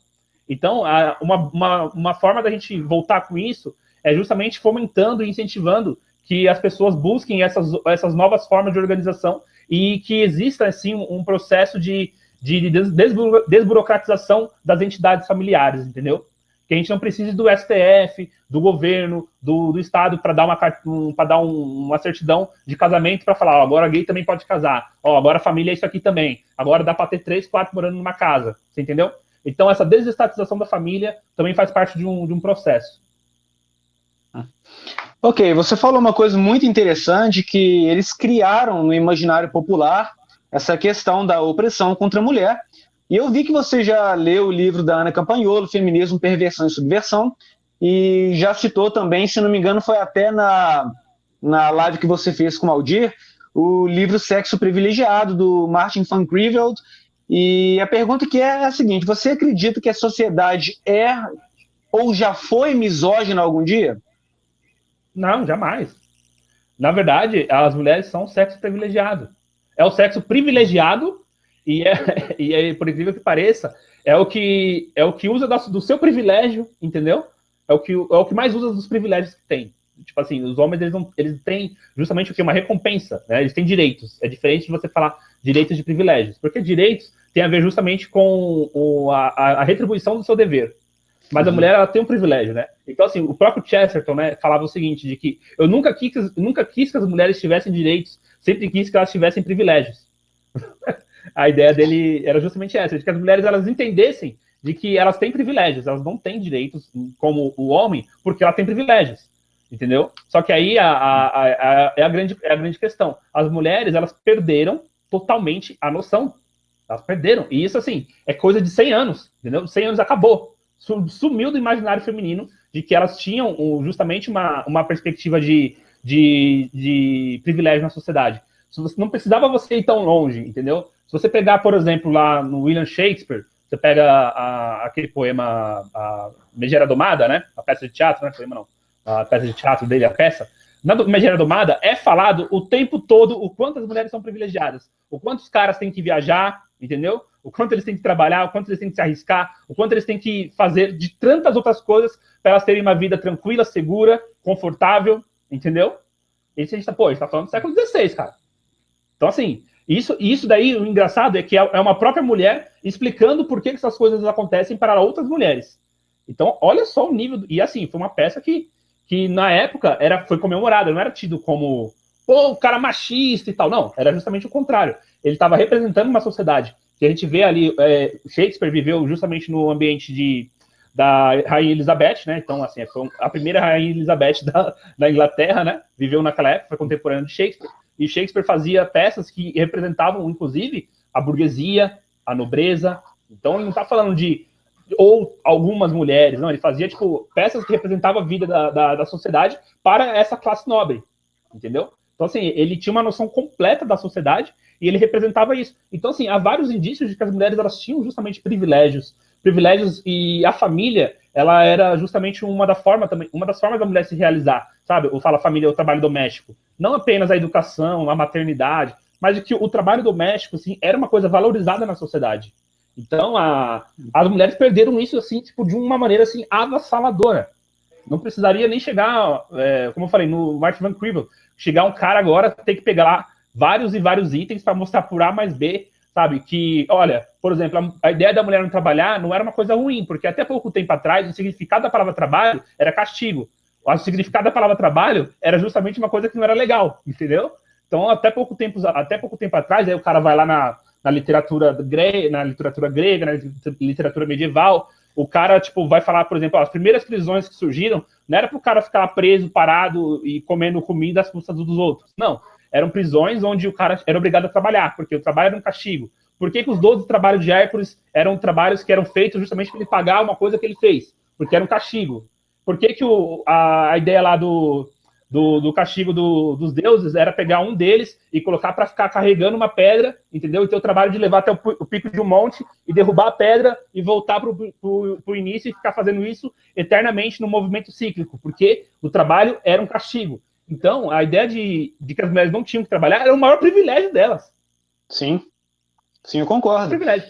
Então, uma forma da gente voltar com isso é justamente fomentando e incentivando que as pessoas busquem essas novas formas de organização e que exista, assim, um processo de desburocratização das entidades familiares, entendeu? Que a gente não precise do STF, do governo, do Estado para dar uma certidão de casamento para falar, ó, agora gay também pode casar, ó, agora a família é isso aqui também, agora dá para ter 3, 4 morando numa casa, você entendeu? Então essa desestatização da família também faz parte de um processo. Ok, você falou uma coisa muito interessante, que eles criaram no imaginário popular essa questão da opressão contra a mulher. E eu vi que você já leu o livro da Ana Campagnolo, Feminismo, Perversão e Subversão, e já citou também, se não me engano, foi até na live que você fez com o Aldir, o livro Sexo Privilegiado, do Martin van Creveld. E a pergunta que é a seguinte: você acredita que a sociedade é ou já foi misógina algum dia? Não, jamais. Na verdade, as mulheres são o sexo privilegiado. É o sexo privilegiado e por incrível que pareça, é o que usa do seu privilégio, entendeu? É o que mais usa dos privilégios que tem. Tipo assim, os homens, eles têm justamente o que? Uma recompensa, né? Eles têm direitos. É diferente de você falar direitos de privilégios, porque direitos tem a ver justamente com a retribuição do seu dever. Mas a mulher, ela tem um privilégio, né? Então, assim, o próprio Chesterton, né, falava o seguinte, de que eu nunca quis que as mulheres tivessem direitos, sempre quis que elas tivessem privilégios. A ideia dele era justamente essa, de que as mulheres, elas entendessem de que elas têm privilégios, elas não têm direitos como o homem, porque ela tem privilégios, entendeu? Só que aí é a grande questão. As mulheres, elas perderam totalmente a noção. Elas perderam. E isso, assim, é coisa de 100 anos, entendeu? 100 anos acabou. Sumiu do imaginário feminino de que elas tinham justamente uma perspectiva de privilégio na sociedade. Não precisava você ir tão longe, entendeu? Se você pegar, por exemplo, lá no William Shakespeare, você pega aquele poema a Megera Domada, né? A peça de teatro, né? Poema não. A peça de teatro dele, a peça. Na Megera Domada é falado o tempo todo o quanto as mulheres são privilegiadas, o quanto os caras têm que viajar, entendeu? O quanto eles têm que trabalhar, o quanto eles têm que se arriscar, o quanto eles têm que fazer de tantas outras coisas para elas terem uma vida tranquila, segura, confortável, entendeu? Isso a gente tá falando do século XVI, cara. Então, assim, isso daí, o engraçado é que é uma própria mulher explicando por que essas coisas acontecem para outras mulheres. Então, olha só o nível. E assim, foi uma peça que na época foi comemorada, não era tido como o cara machista e tal. Não, era justamente o contrário. Ele estava representando uma sociedade que a gente vê ali. Shakespeare viveu justamente no ambiente da Rainha Elizabeth, né? Então, assim, foi a primeira Rainha Elizabeth da Inglaterra, né? Viveu naquela época, foi contemporâneo de Shakespeare. E Shakespeare fazia peças que representavam, inclusive, a burguesia, a nobreza. Então, ele não está falando ou algumas mulheres, não. Ele fazia, tipo, peças que representavam a vida da sociedade para essa classe nobre, entendeu? Então, assim, ele tinha uma noção completa da sociedade e ele representava isso. Então, assim, há vários indícios de que as mulheres, elas tinham justamente privilégios privilégios, e a família, ela era justamente uma das formas da mulher se realizar, sabe? Eu falo a família, o trabalho doméstico. Não apenas a educação, a maternidade, mas que o trabalho doméstico, assim, era uma coisa valorizada na sociedade. Então, as mulheres perderam isso, assim, tipo, de uma maneira, assim, avassaladora. Não precisaria nem chegar, como eu falei, no Martin Van Cribel, chegar um cara agora, ter que pegar lá vários e vários itens para mostrar por A mais B, sabe? Que, olha, por exemplo, a ideia da mulher não trabalhar não era uma coisa ruim, porque até pouco tempo atrás o significado da palavra trabalho era castigo. O significado da palavra trabalho era justamente uma coisa que não era legal, entendeu? Então, até pouco tempo atrás, aí o cara vai lá na literatura grega, na literatura medieval, o cara, tipo, vai falar, por exemplo, as primeiras prisões que surgiram não era para o cara ficar preso, parado e comendo comida às custas dos outros. Não. Eram prisões onde o cara era obrigado a trabalhar, porque o trabalho era um castigo. Por que os 12 trabalhos de Hércules eram trabalhos que eram feitos justamente para ele pagar uma coisa que ele fez? Porque era um castigo. Por que a ideia lá do castigo dos deuses era pegar um deles e colocar para ficar carregando uma pedra, entendeu? E ter o trabalho de levar até o pico de um monte e derrubar a pedra e voltar para o início e ficar fazendo isso eternamente no movimento cíclico, porque o trabalho era um castigo. Então, a ideia de que as mulheres não tinham que trabalhar era o maior privilégio delas. Sim, eu concordo. Privilégio.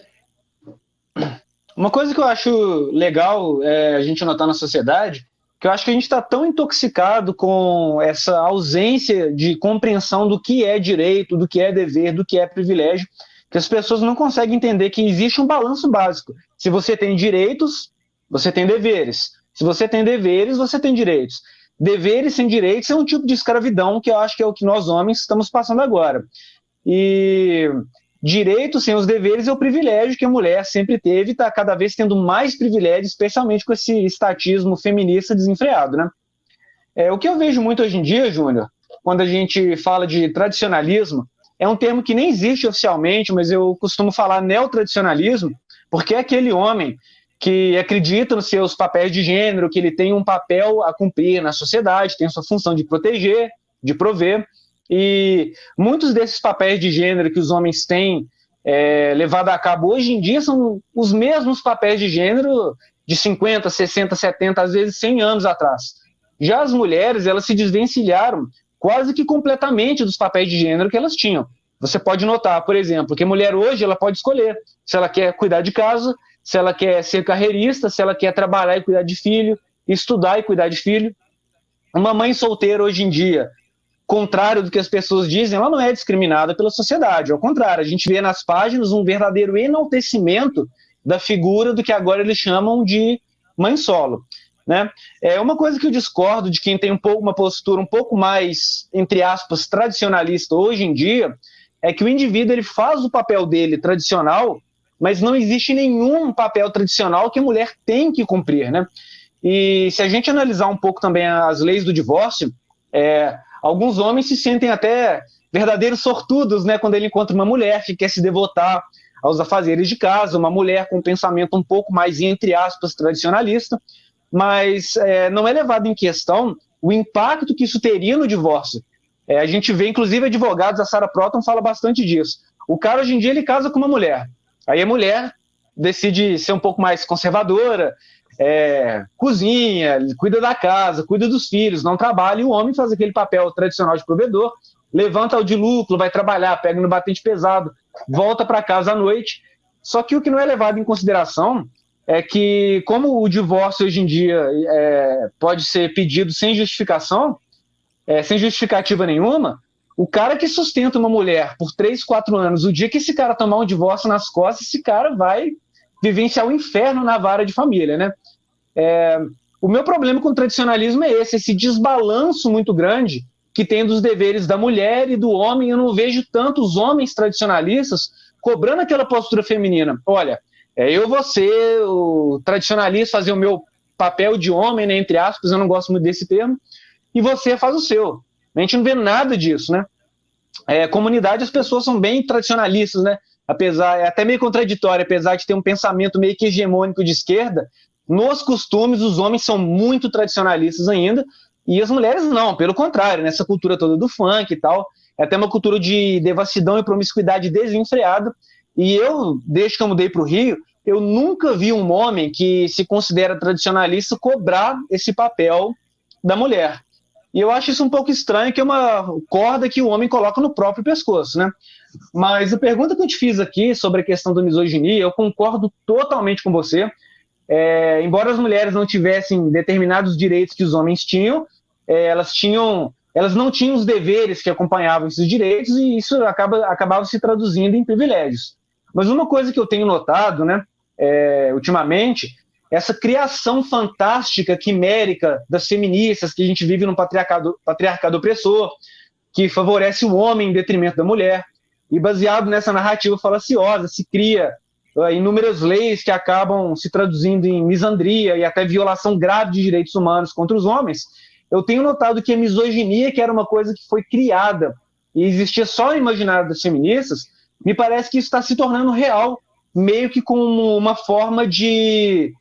Uma coisa que eu acho legal a gente notar na sociedade, que eu acho que a gente está tão intoxicado com essa ausência de compreensão do que é direito, do que é dever, do que é privilégio, que as pessoas não conseguem entender que existe um balanço básico. Se você tem direitos, você tem deveres. Se você tem deveres, você tem direitos. Deveres sem direitos é um tipo de escravidão que eu acho que é o que nós homens estamos passando agora. E direito sem os deveres é o privilégio que a mulher sempre teve e está cada vez tendo mais privilégio, especialmente com esse estatismo feminista desenfreado, né? O que eu vejo muito hoje em dia, Júnior, quando a gente fala de tradicionalismo, é um termo que nem existe oficialmente, mas eu costumo falar neotradicionalismo, porque é aquele homem que acredita nos seus papéis de gênero, que ele tem um papel a cumprir na sociedade, tem a sua função de proteger, de prover, e muitos desses papéis de gênero que os homens têm levado a cabo hoje em dia são os mesmos papéis de gênero de 50, 60, 70, às vezes 100 anos atrás. Já as mulheres, elas se desvencilharam quase que completamente dos papéis de gênero que elas tinham. Você pode notar, por exemplo, que a mulher hoje ela pode escolher se ela quer cuidar de casa, se ela quer ser carreirista, se ela quer trabalhar e cuidar de filho, estudar e cuidar de filho. Uma mãe solteira hoje em dia, contrário do que as pessoas dizem, ela não é discriminada pela sociedade. Ao contrário, a gente vê nas páginas um verdadeiro enaltecimento da figura do que agora eles chamam de mãe solo, né? Uma coisa que eu discordo de quem tem uma postura um pouco mais, entre aspas, tradicionalista hoje em dia, é que o indivíduo ele faz o papel dele tradicional, mas não existe nenhum papel tradicional que a mulher tem que cumprir, né? E se a gente analisar um pouco também as leis do divórcio, alguns homens se sentem até verdadeiros sortudos, né, quando ele encontra uma mulher que quer se devotar aos afazeres de casa, uma mulher com um pensamento um pouco mais, entre aspas, tradicionalista, mas não é levado em questão o impacto que isso teria no divórcio. A gente vê, inclusive, advogados, a Sarah Proton fala bastante disso. O cara, hoje em dia, ele casa com uma mulher. Aí a mulher decide ser um pouco mais conservadora, cozinha, cuida da casa, cuida dos filhos, não trabalha, e o homem faz aquele papel tradicional de provedor, levanta o de lucro, vai trabalhar, pega no batente pesado, volta para casa à noite. Só que o que não é levado em consideração é que, como o divórcio hoje em dia pode ser pedido sem justificação, sem justificativa nenhuma, o cara que sustenta uma mulher por 3, 4 anos, o dia que esse cara tomar um divórcio nas costas, esse cara vai vivenciar o inferno na vara de família, né? O meu problema com o tradicionalismo é esse desbalanço muito grande que tem dos deveres da mulher e do homem. Eu não vejo tantos homens tradicionalistas cobrando aquela postura feminina. Olha, eu vou ser o tradicionalista, fazer o meu papel de homem, né, entre aspas, eu não gosto muito desse termo, e você faz o seu. A gente não vê nada disso, né? Comunidade, as pessoas são bem tradicionalistas, né? É até meio contraditório, apesar de ter um pensamento meio que hegemônico de esquerda, nos costumes os homens são muito tradicionalistas ainda, e as mulheres não, pelo contrário, nessa cultura toda do funk e tal, é até uma cultura de devassidão e promiscuidade desenfreada. E eu, desde que eu mudei para o Rio, eu nunca vi um homem que se considera tradicionalista cobrar esse papel da mulher. E eu acho isso um pouco estranho, que é uma corda que o homem coloca no próprio pescoço, né? Mas a pergunta que eu te fiz aqui sobre a questão da misoginia, eu concordo totalmente com você. Embora as mulheres não tivessem determinados direitos que os homens tinham, elas não tinham os deveres que acompanhavam esses direitos, e isso acabava se traduzindo em privilégios. Mas uma coisa que eu tenho notado, né, ultimamente, essa criação fantástica, quimérica das feministas, que a gente vive num patriarcado opressor, que favorece o homem em detrimento da mulher, e baseado nessa narrativa falaciosa, se cria inúmeras leis que acabam se traduzindo em misandria e até violação grave de direitos humanos contra os homens. Eu tenho notado que a misoginia, que era uma coisa que foi criada e existia só no imaginário das feministas, me parece que isso está se tornando real, meio que como uma forma de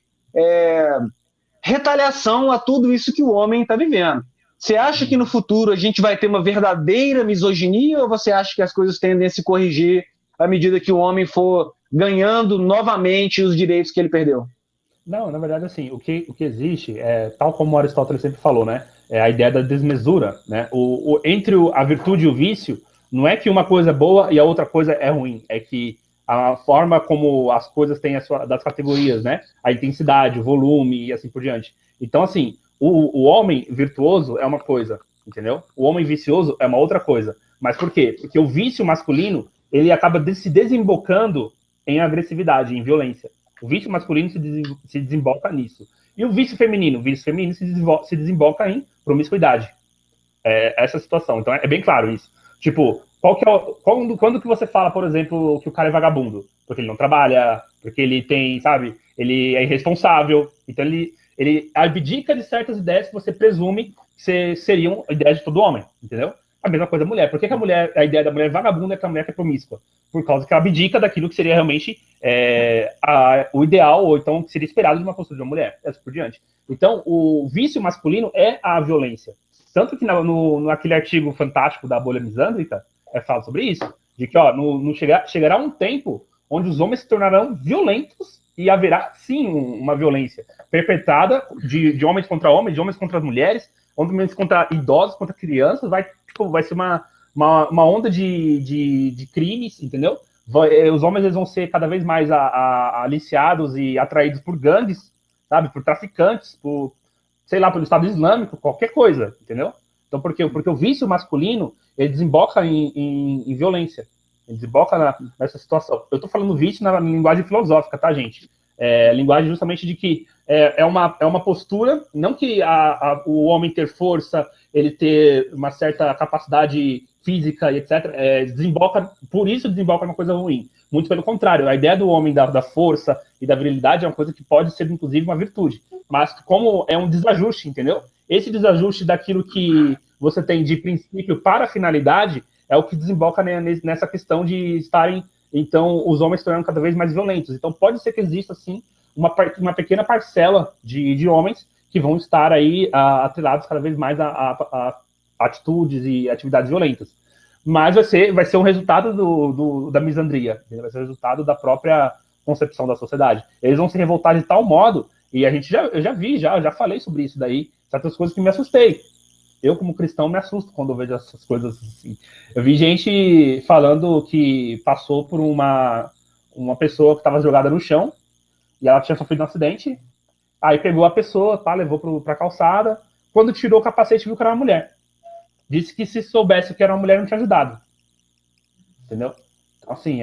retaliação a tudo isso que o homem está vivendo. Você acha que no futuro a gente vai ter uma verdadeira misoginia, ou você acha que as coisas tendem a se corrigir à medida que o homem for ganhando novamente os direitos que ele perdeu? Não, na verdade, assim, o que existe, tal como Aristóteles sempre falou, né, é a ideia da desmesura, né, entre a virtude e o vício, não é que uma coisa é boa e a outra coisa é ruim, é que a forma como as coisas têm das categorias, né, a intensidade, o volume e assim por diante. Então, assim, o homem virtuoso é uma coisa, entendeu? O homem vicioso é uma outra coisa. Mas por quê? Porque o vício masculino, ele acaba se desembocando em agressividade, em violência. O vício masculino se desemboca nisso. E o vício feminino? O vício feminino se desemboca em promiscuidade. Essa situação. Então é bem claro isso. Tipo, quando que você fala, por exemplo, que o cara é vagabundo? Porque ele não trabalha, porque ele tem, sabe, ele é irresponsável. Então ele abdica de certas ideias que você presume que seriam ideias de todo homem, entendeu? A mesma coisa a mulher. Por que a ideia da mulher vagabunda é que a mulher é promíscua? Por causa que ela abdica daquilo que seria realmente o ideal, ou então que seria esperado de uma postura de uma mulher, e assim por diante. Então, o vício masculino é a violência. Tanto que naquele artigo fantástico da bolha misândrica, fala sobre isso, de que chegará um tempo onde os homens se tornarão violentos e haverá, sim, uma violência perpetrada de homens contra homens, de homens contra mulheres, homens contra idosos, contra crianças, vai ser uma onda de crimes, entendeu? Os homens eles vão ser cada vez mais aliciados e atraídos por gangues, sabe? Por traficantes, pelo Estado Islâmico, qualquer coisa, entendeu? Então, por quê? Porque o vício masculino, ele desemboca em violência. Ele desemboca nessa situação. Eu tô falando vício na linguagem filosófica, tá, gente? Linguagem justamente de que é uma postura, não que o homem ter força, ele ter uma certa capacidade física e etc., por isso desemboca uma coisa ruim. Muito pelo contrário, a ideia do homem da força e da virilidade é uma coisa que pode ser, inclusive, uma virtude. Mas como é um desajuste, entendeu? Esse desajuste daquilo que você tem de princípio para a finalidade é o que desemboca nessa questão de estarem, então, os homens se tornando cada vez mais violentos. Então, pode ser que exista, sim, uma pequena parcela de homens que vão estar aí atrelados cada vez mais a atitudes e atividades violentas. Mas vai ser um resultado da misandria, vai ser o resultado da própria concepção da sociedade. Eles vão se revoltar de tal modo, e eu já falei sobre isso daí, certas coisas que me assustei. Eu, como cristão, me assusto quando eu vejo essas coisas assim. Eu vi gente falando que passou por uma pessoa que estava jogada no chão, e ela tinha sofrido um acidente, aí pegou a pessoa, levou para a calçada, quando tirou o capacete viu que era uma mulher. Disse que se soubesse que era uma mulher não tinha ajudado. Entendeu? Então, assim,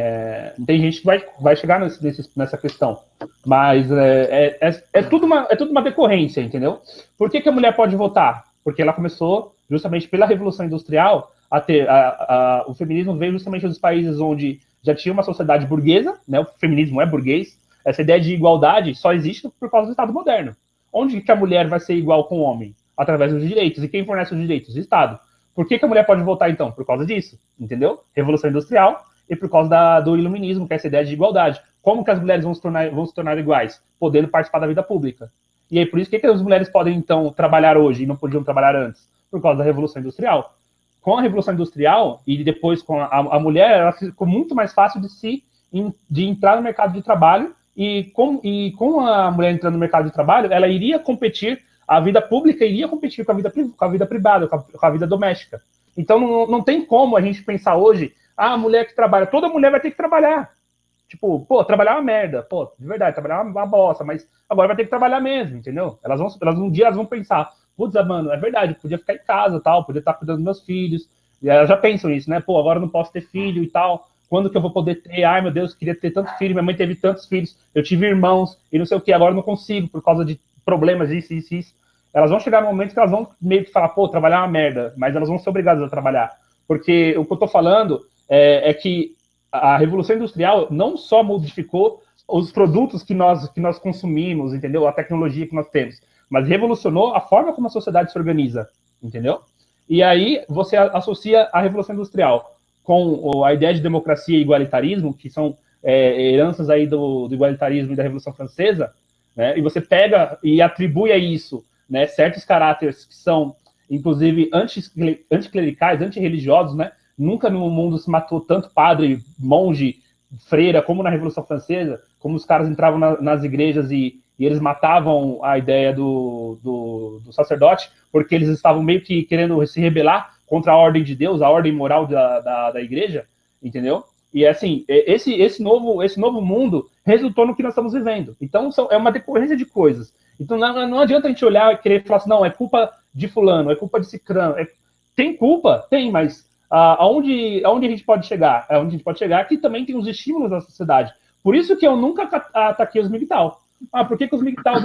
tem gente que vai chegar nessa questão. Mas é tudo uma decorrência, entendeu? Por que a mulher pode votar? Porque ela começou, justamente pela Revolução Industrial, a ter... o feminismo veio justamente dos países onde já tinha uma sociedade burguesa, né? O feminismo é burguês. Essa ideia de igualdade só existe por causa do Estado moderno. Onde que a mulher vai ser igual com o homem? Através dos direitos. E quem fornece os direitos? O Estado. Por que a mulher pode votar, então? Por causa disso, entendeu? Revolução Industrial e por causa do iluminismo, que é essa ideia de igualdade. Como que as mulheres vão se tornar iguais? Podendo participar da vida pública. E aí, por isso, que as mulheres podem, então, trabalhar hoje e não podiam trabalhar antes? Por causa da Revolução Industrial. Com a Revolução Industrial e depois com a mulher, ela ficou muito mais fácil de entrar no mercado de trabalho e com a mulher entrando no mercado de trabalho, ela iria competir, a vida pública iria competir com a vida privada, com a vida doméstica. Então não tem como a gente pensar hoje, a mulher que trabalha, toda mulher vai ter que trabalhar. Tipo, pô, trabalhar é uma merda, pô, de verdade, trabalhar é uma bosta, mas agora vai ter que trabalhar mesmo, entendeu? Um dia elas vão pensar, putz, mano, é verdade, podia ficar em casa, tal, podia estar cuidando dos meus filhos, e elas já pensam isso, né? Pô, agora eu não posso ter filho e tal, quando que eu vou poder ter? Ai, meu Deus, queria ter tantos filhos, minha mãe teve tantos filhos, eu tive irmãos, e não sei o que, agora eu não consigo, por causa de problemas, isso. Elas vão chegar no momento que elas vão meio que falar, pô, trabalhar é uma merda, mas elas vão ser obrigadas a trabalhar. Porque o que eu tô falando é que a Revolução Industrial não só modificou os produtos que nós consumimos, entendeu? A tecnologia que nós temos, mas revolucionou a forma como a sociedade se organiza, entendeu? E aí você associa a Revolução Industrial com a ideia de democracia e igualitarismo, que são heranças aí do igualitarismo e da Revolução Francesa, né? E você pega e atribui a isso, né, certos caráteres que são, inclusive, anticlericais, antirreligiosos, né? Nunca no mundo se matou tanto padre, monge, freira, como na Revolução Francesa, como os caras entravam nas igrejas e eles matavam a ideia do sacerdote, porque eles estavam meio que querendo se rebelar contra a ordem de Deus, a ordem moral da igreja, entendeu? E assim, esse novo mundo resultou no que nós estamos vivendo. Então, é uma decorrência de coisas. Então, não adianta a gente olhar e querer falar assim, não, é culpa de fulano, é culpa de cicrano. Tem culpa? Tem, mas aonde a gente pode chegar? Onde a gente pode chegar é que também tem os estímulos da sociedade. Por isso que eu nunca ataquei os MGTOW. Por que os MGTOWs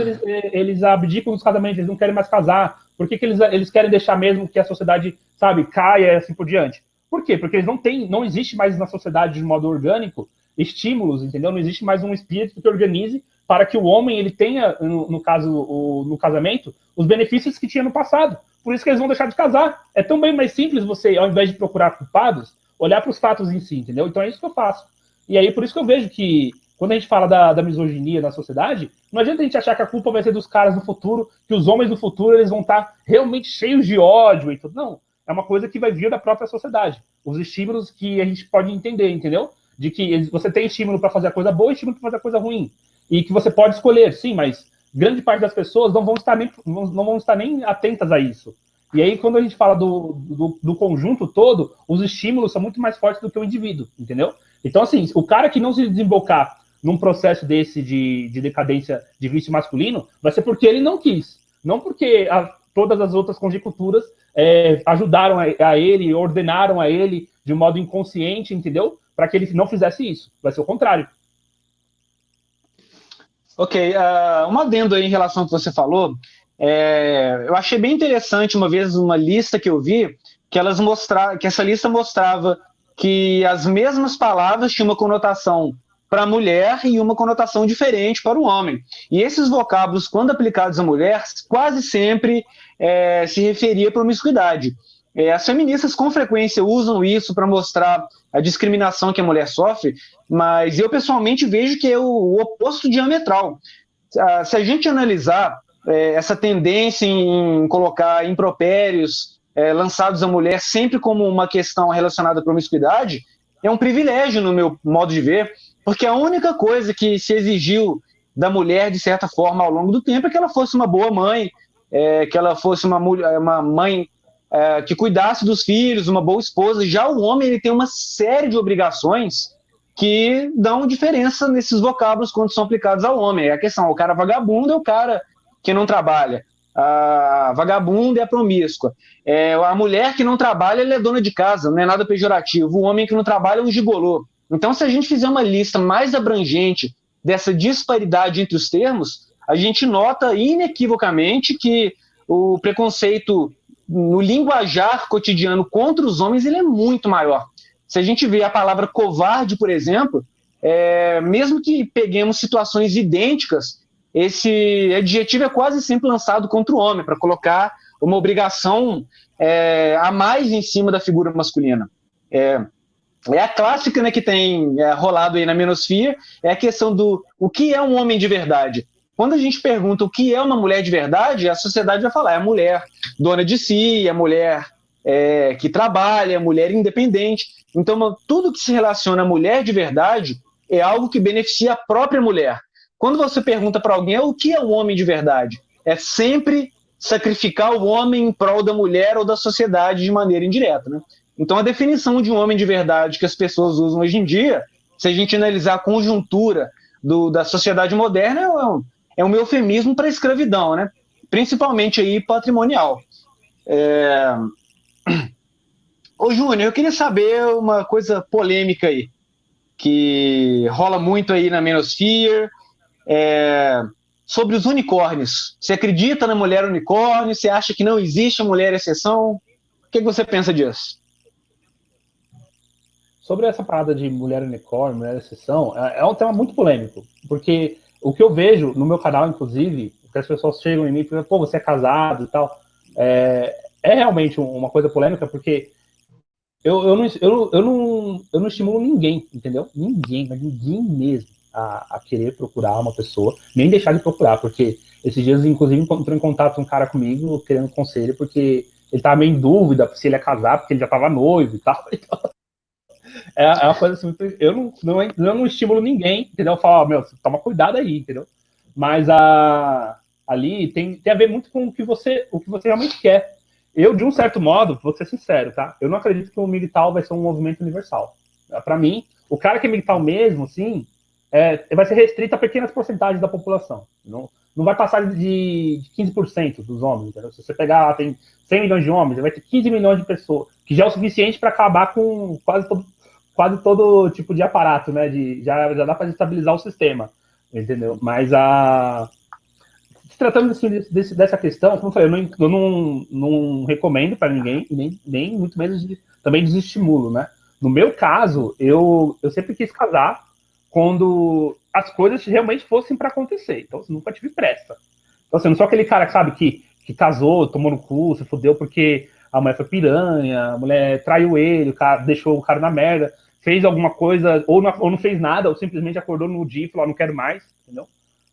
eles abdicam dos casamentos, eles não querem mais casar? Por que eles querem deixar mesmo que a sociedade, sabe, caia e assim por diante? Por quê? Porque não existe mais na sociedade de modo orgânico estímulos, entendeu? Não existe mais um espírito que organize para que o homem ele tenha, no casamento, os benefícios que tinha no passado. Por isso que eles vão deixar de casar. É tão bem mais simples você, ao invés de procurar culpados, olhar para os fatos em si, entendeu? Então é isso que eu faço. E aí, por isso que eu vejo que, quando a gente fala da misoginia na sociedade, não adianta a gente achar que a culpa vai ser dos caras do futuro, que os homens do futuro eles vão estar realmente cheios de ódio e tudo. Não. É uma coisa que vai vir da própria sociedade. Os estímulos que a gente pode entender, entendeu? De que você tem estímulo para fazer a coisa boa e estímulo para fazer a coisa ruim. E que você pode escolher, sim, mas grande parte das pessoas não vão estar nem atentas a isso. E aí, quando a gente fala do conjunto todo, os estímulos são muito mais fortes do que o indivíduo, entendeu? Então, assim, o cara que não se desembocar num processo desse de decadência de vício masculino, vai ser porque ele não quis. Não porque todas as outras conjecturas ajudaram a ele, ordenaram a ele de um modo inconsciente, entendeu? Para que ele não fizesse isso. Vai ser o contrário. Ok, um adendo aí em relação ao que você falou, eu achei bem interessante uma vez uma lista que eu vi, que essa lista mostrava que as mesmas palavras tinham uma conotação para a mulher e uma conotação diferente para o homem. E esses vocábulos, quando aplicados à mulher, quase sempre se referia à promiscuidade. As feministas com frequência usam isso para mostrar a discriminação que a mulher sofre, mas eu pessoalmente vejo que é o oposto diametral. Se a gente analisar essa tendência em colocar impropérios lançados à mulher sempre como uma questão relacionada à promiscuidade, é um privilégio no meu modo de ver, porque a única coisa que se exigiu da mulher, de certa forma, ao longo do tempo, é que ela fosse uma boa mãe, que ela fosse uma mãe que cuidasse dos filhos, uma boa esposa. Já o homem ele tem uma série de obrigações que dão diferença nesses vocábulos quando são aplicados ao homem. É a questão, o cara vagabundo é o cara que não trabalha, a vagabunda é a promíscua, a mulher que não trabalha ela é dona de casa, não é nada pejorativo, o homem que não trabalha é um gigolô. Então, se a gente fizer uma lista mais abrangente dessa disparidade entre os termos, a gente nota inequivocamente que o preconceito no linguajar cotidiano contra os homens ele é muito maior. Se a gente vê a palavra covarde, por exemplo, mesmo que peguemos situações idênticas, esse adjetivo é quase sempre lançado contra o homem, para colocar uma obrigação a mais em cima da figura masculina. É a clássica, né, que tem rolado aí na menosfera, é a questão do o que é um homem de verdade. Quando a gente pergunta o que é uma mulher de verdade, a sociedade vai falar, é a mulher dona de si, é a mulher que trabalha, é a mulher independente. Então, tudo que se relaciona à mulher de verdade é algo que beneficia a própria mulher. quando você pergunta para alguém o que é um homem de verdade, é sempre sacrificar o homem em prol da mulher ou da sociedade de maneira indireta, né? Então, a definição de um homem de verdade que as pessoas usam hoje em dia, se a gente analisar a conjuntura da sociedade moderna, é um eufemismo para a escravidão, né? Principalmente aí patrimonial. Ô, Júnior, eu queria saber uma coisa polêmica aí, que rola muito aí na Manosphere, sobre os unicórnios. Você acredita na mulher unicórnio? Você acha que não existe a mulher exceção? O que você pensa disso? Sobre essa parada de mulher unicórnio, mulher exceção, é um tema muito polêmico, porque o que eu vejo no meu canal, inclusive, que as pessoas chegam em mim e falam, pô, você é casado e tal, é realmente uma coisa polêmica, porque eu não estimulo ninguém, entendeu? Ninguém, mas ninguém mesmo a querer procurar uma pessoa, nem deixar de procurar, porque esses dias, inclusive, entrou em contato um cara comigo, querendo conselho, porque ele tava meio em dúvida se ele ia casar, porque ele já tava noivo e tal. É uma coisa assim, eu não estimulo ninguém, entendeu? Eu falo, meu, toma cuidado aí, entendeu? Mas ali tem a ver muito com o que você realmente quer. Eu, de um certo modo, vou ser sincero, tá? Eu não acredito que o MGTOW vai ser um movimento universal. Para mim, o cara que é MGTOW mesmo, assim, vai ser restrito a pequenas porcentagens da população. Não vai passar de 15% dos homens, entendeu? Se você pegar lá, tem 100 milhões de homens, vai ter 15 milhões de pessoas, que já é o suficiente para acabar com quase todo tipo de aparato, né? Já dá para estabilizar o sistema, entendeu? Mas se tratando assim, dessa questão, como eu falei, eu não recomendo para ninguém, nem muito menos também desestimulo, né? No meu caso, eu sempre quis casar quando as coisas realmente fossem para acontecer. Então, eu nunca tive pressa. Então, assim, eu não sou aquele cara, sabe, que casou, tomou no cu, se fudeu porque a mulher foi piranha, a mulher traiu ele, o cara deixou o cara na merda, fez alguma coisa, ou não fez nada, ou simplesmente acordou no dia e falou, não quero mais, entendeu?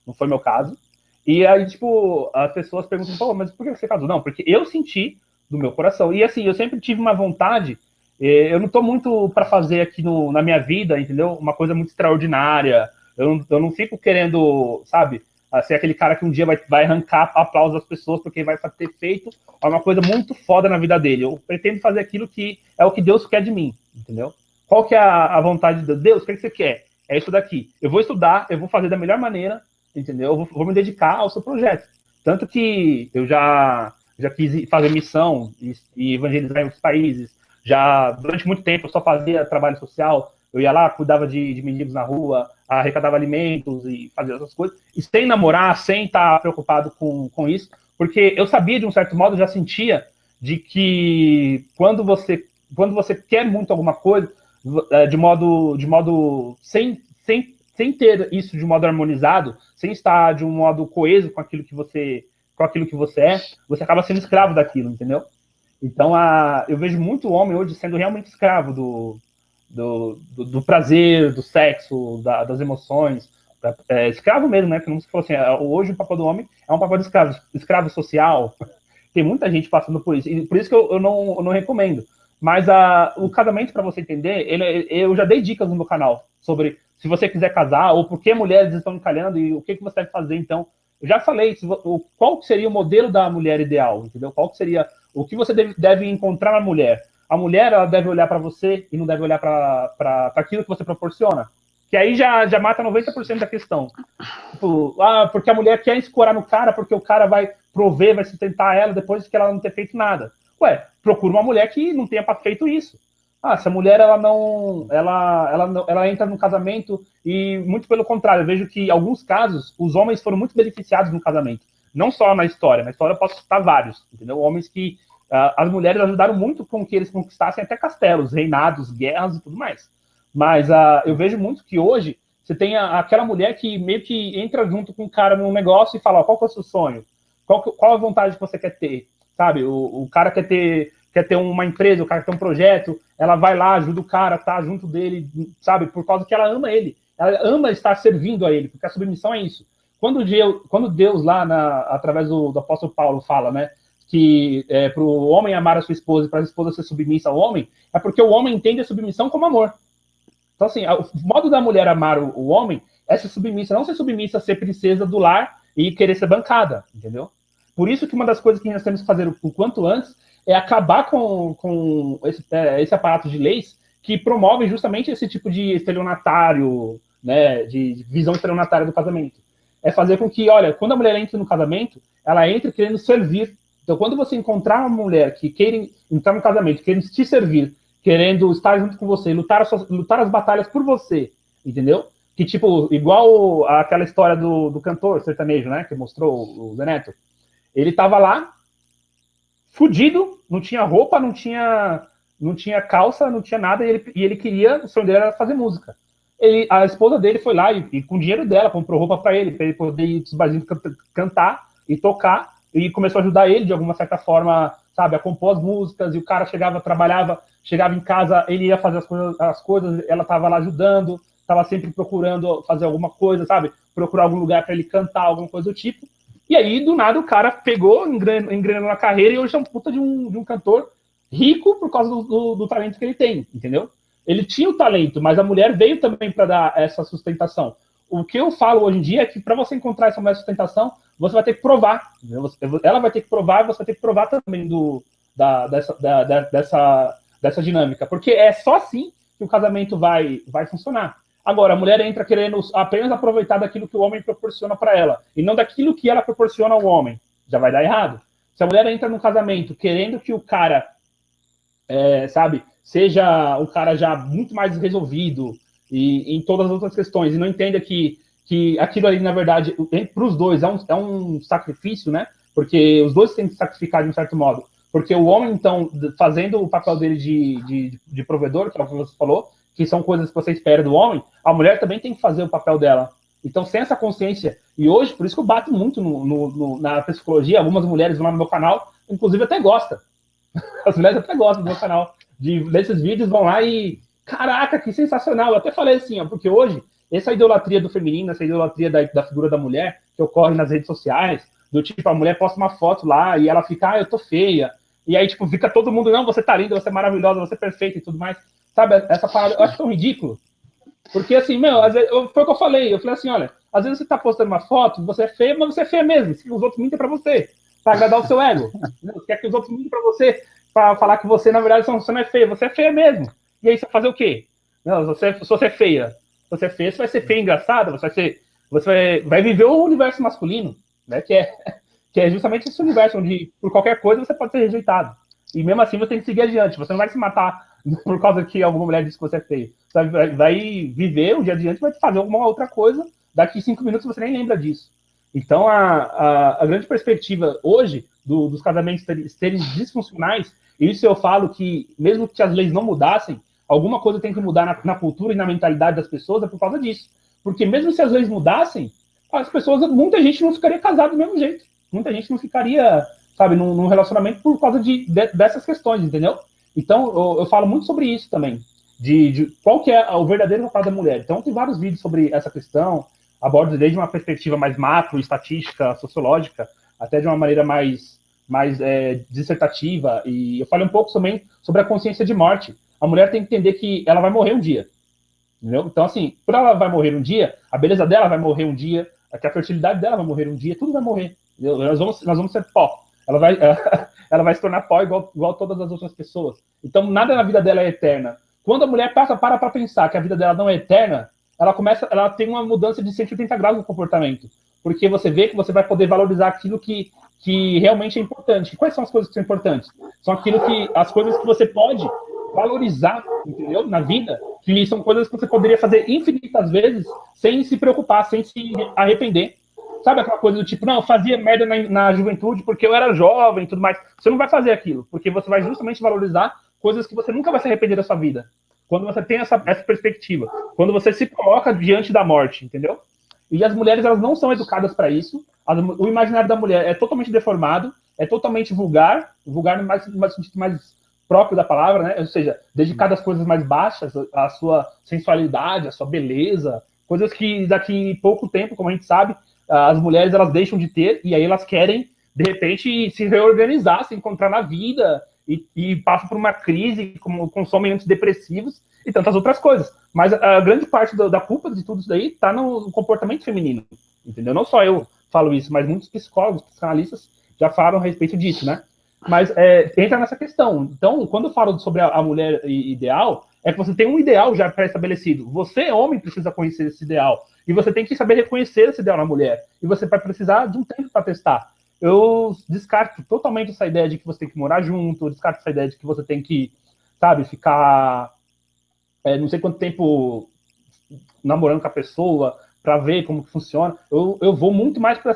Não foi meu caso. E aí, tipo, as pessoas perguntam, pô, mas por que você casou? Não, porque eu senti do meu coração. E assim, eu sempre tive uma vontade, eu não tô muito para fazer aqui na minha vida, entendeu? Uma coisa muito extraordinária. Eu não fico querendo, sabe, ser aquele cara que um dia vai arrancar aplausos das pessoas porque vai ter feito uma coisa muito foda na vida dele. Eu pretendo fazer aquilo que é o que Deus quer de mim, entendeu? Qual que é a vontade de Deus? Deus, o que você quer? É isso daqui. Eu vou estudar, eu vou fazer da melhor maneira, entendeu? Eu vou me dedicar ao seu projeto. Tanto que eu já quis fazer missão e evangelizar em outros países. Já, durante muito tempo, eu só fazia trabalho social. Eu ia lá, cuidava de mendigos na rua, arrecadava alimentos e fazia essas coisas. E sem namorar, sem estar preocupado com isso, porque eu sabia, de um certo modo, já sentia de que quando você quer muito alguma coisa, de modo sem ter isso de modo harmonizado, sem estar de um modo coeso com aquilo que você é, você acaba sendo escravo daquilo, entendeu? Então, eu vejo muito homem hoje sendo realmente escravo do prazer, do sexo, das emoções, escravo mesmo, né? Como você falou assim, hoje o papel do homem é um papel de escravo social. Tem muita gente passando por isso, e por isso que eu não recomendo. Mas o casamento, para você entender, eu já dei dicas no meu canal sobre se você quiser casar, ou por que mulheres estão encalhando e o que você deve fazer. Então, eu já falei qual seria o modelo da mulher ideal, entendeu? Qual seria o que você deve encontrar na mulher. A mulher, ela deve olhar para você e não deve olhar para aquilo que você proporciona. Que aí já mata 90% da questão. Tipo, porque a mulher quer escorar no cara, porque o cara vai prover, vai sustentar ela depois que ela não ter feito nada. Ué, procura uma mulher que não tenha feito isso. Se a mulher ela entra no casamento e, muito pelo contrário, eu vejo que em alguns casos os homens foram muito beneficiados no casamento. Não só na história eu posso citar vários, entendeu? Homens que as mulheres ajudaram muito com que eles conquistassem até castelos, reinados, guerras e tudo mais. Mas eu vejo muito que hoje você tem aquela mulher que meio que entra junto com o cara num negócio e fala, qual que é o seu sonho? Qual a vontade que você quer ter? Sabe, o cara quer ter uma empresa, o cara quer ter um projeto, ela vai lá, ajuda o cara, tá junto dele, sabe, por causa que ela ama ele. Ela ama estar servindo a ele, porque a submissão é isso. Quando Deus lá, através do apóstolo Paulo, fala, né, que para o homem amar a sua esposa e para a esposa ser submissa ao homem, é porque o homem entende a submissão como amor. Então, assim, o modo da mulher amar o homem é ser submissa, não ser submissa, ser princesa do lar e querer ser bancada, entendeu? Por isso que uma das coisas que nós temos que fazer o quanto antes é acabar com esse aparato de leis que promove justamente esse tipo de estelionatário, né, de visão estelionatária do casamento. É fazer com que, olha, quando a mulher entra no casamento, ela entra querendo servir. Então, quando você encontrar uma mulher que queira entrar no casamento, querendo te servir, querendo estar junto com você, lutar as batalhas por você, entendeu? Que, tipo, igual aquela história do cantor sertanejo, né, que mostrou o Zé Neto. Ele tava lá, fudido, não tinha roupa, não tinha calça, não tinha nada, e ele queria, o sonho dele era fazer música. A esposa dele foi lá e com o dinheiro dela comprou roupa para ele poder ir para os barzinhos cantar e tocar, e começou a ajudar ele de alguma certa forma, sabe, a compor as músicas, e o cara chegava em casa, ele ia fazer as coisas, ela tava lá ajudando, tava sempre procurando fazer alguma coisa, sabe, procurar algum lugar para ele cantar, alguma coisa do tipo. E aí, do nada, o cara pegou, engrenou na carreira, e hoje é um puta de um cantor rico por causa do talento que ele tem, entendeu? Ele tinha o talento, mas a mulher veio também para dar essa sustentação. O que eu falo hoje em dia é que para você encontrar essa mulher sustentação, você vai ter que provar. Ela vai ter que provar e você vai ter que provar também dessa dinâmica. Porque é só assim que o casamento vai funcionar. Agora, a mulher entra querendo apenas aproveitar daquilo que o homem proporciona para ela, e não daquilo que ela proporciona ao homem. Já vai dar errado. Se a mulher entra num casamento querendo que o cara, sabe, seja um cara já muito mais resolvido e em todas as outras questões, e não entenda que aquilo ali, na verdade, para os dois é um sacrifício, né? Porque os dois têm que sacrificar de um certo modo. Porque o homem, então, fazendo o papel dele de provedor, que é o que você falou, que são coisas que você espera do homem, a mulher também tem que fazer o papel dela. Então, sem essa consciência, e hoje, por isso que eu bato muito na psicologia, algumas mulheres vão lá no meu canal, inclusive até gostam. As mulheres até gostam do meu canal, desses vídeos, vão lá e, caraca, que sensacional. Eu até falei assim, ó, porque hoje, essa idolatria do feminino, essa idolatria da figura da mulher, que ocorre nas redes sociais, do tipo, a mulher posta uma foto lá e ela fica, eu tô feia. E aí, tipo, fica todo mundo, não, você tá linda, você é maravilhosa, você é perfeita e tudo mais. Sabe, essa parada, eu acho tão ridículo. Porque, assim, às vezes, foi o que eu falei assim, olha, às vezes você tá postando uma foto, você é feia, mas você é feia mesmo, os outros mentem pra você, pra agradar o seu ego. Você quer que os outros mentem pra você, pra falar que você, na verdade, você não é feia, você é feia mesmo. E aí, você vai fazer o quê? Não, se você é feia, você vai ser feia engraçada, você vai viver o universo masculino, né, que é justamente esse universo onde, por qualquer coisa, você pode ser rejeitado. E mesmo assim, você tem que seguir adiante, você não vai se matar por causa que alguma mulher disse que você é feio. Você vai viver o dia adiante, vai fazer alguma outra coisa, daqui 5 minutos você nem lembra disso. Então, a grande perspectiva hoje dos casamentos serem disfuncionais, isso eu falo que, mesmo que as leis não mudassem, alguma coisa tem que mudar na cultura e na mentalidade das pessoas, é por causa disso. Porque mesmo se as leis mudassem, as pessoas, muita gente não ficaria casada do mesmo jeito. Muita gente não ficaria, sabe, num relacionamento por causa dessas questões, entendeu? Então, eu falo muito sobre isso também, de qual que é o verdadeiro papel da mulher. Então, tem vários vídeos sobre essa questão, abordo desde uma perspectiva mais macro, estatística, sociológica, até de uma maneira mais dissertativa, e eu falei um pouco também sobre a consciência de morte. A mulher tem que entender que ela vai morrer um dia, entendeu? Então, assim, por ela vai morrer um dia, a beleza dela vai morrer um dia, a fertilidade dela vai morrer um dia, tudo vai morrer. Nós vamos ser pó. Ela vai se tornar pó igual todas as outras pessoas. Então, nada na vida dela é eterna. Quando a mulher para pensar que a vida dela não é eterna, ela tem uma mudança de 180 graus no comportamento. Porque você vê que você vai poder valorizar aquilo que realmente é importante. Quais são as coisas que são importantes? São as coisas que você pode valorizar, entendeu? Na vida, que são coisas que você poderia fazer infinitas vezes sem se preocupar, sem se arrepender. Sabe aquela coisa do tipo, não, eu fazia merda na juventude porque eu era jovem e tudo mais. Você não vai fazer aquilo, porque você vai justamente valorizar coisas que você nunca vai se arrepender da sua vida. Quando você tem essa perspectiva. Quando você se coloca diante da morte, entendeu? E as mulheres, elas não são educadas para isso. O imaginário da mulher é totalmente deformado, é totalmente vulgar no sentido mais próprio da palavra, né? Ou seja, dedicado às coisas mais baixas, à sua sensualidade, à sua beleza, coisas que daqui pouco tempo, como a gente sabe, as mulheres, elas deixam de ter, e aí elas querem, de repente, se reorganizar, se encontrar na vida, e passam por uma crise, como consomem antidepressivos e tantas outras coisas. Mas a grande parte da culpa de tudo isso daí está no comportamento feminino, entendeu? Não só eu falo isso, mas muitos psicólogos, psicanalistas já falaram a respeito disso, né? Mas entra nessa questão. Então, quando eu falo sobre a mulher ideal, é que você tem um ideal já pré-estabelecido. Você, homem, precisa conhecer esse ideal. E você tem que saber reconhecer esse ideal na mulher. E você vai precisar de um tempo para testar. Eu descarto totalmente essa ideia de que você tem que morar junto, eu descarto essa ideia de que você tem que, sabe, ficar não sei quanto tempo namorando com a pessoa para ver como que funciona. Eu vou muito mais por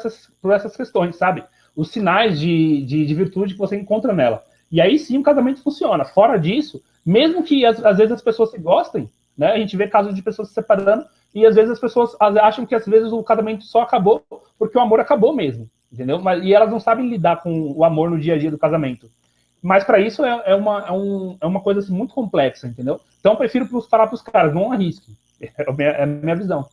essas questões, sabe? Os sinais de virtude que você encontra nela. E aí sim o casamento funciona. Fora disso, mesmo que às vezes as pessoas se gostem, né? A gente vê casos de pessoas se separando e às vezes as pessoas acham que às vezes o casamento só acabou porque o amor acabou mesmo, entendeu? E elas não sabem lidar com o amor no dia a dia do casamento. Mas para isso é uma coisa assim, muito complexa, entendeu? Então eu prefiro falar para os caras, não arrisquem. É a minha visão.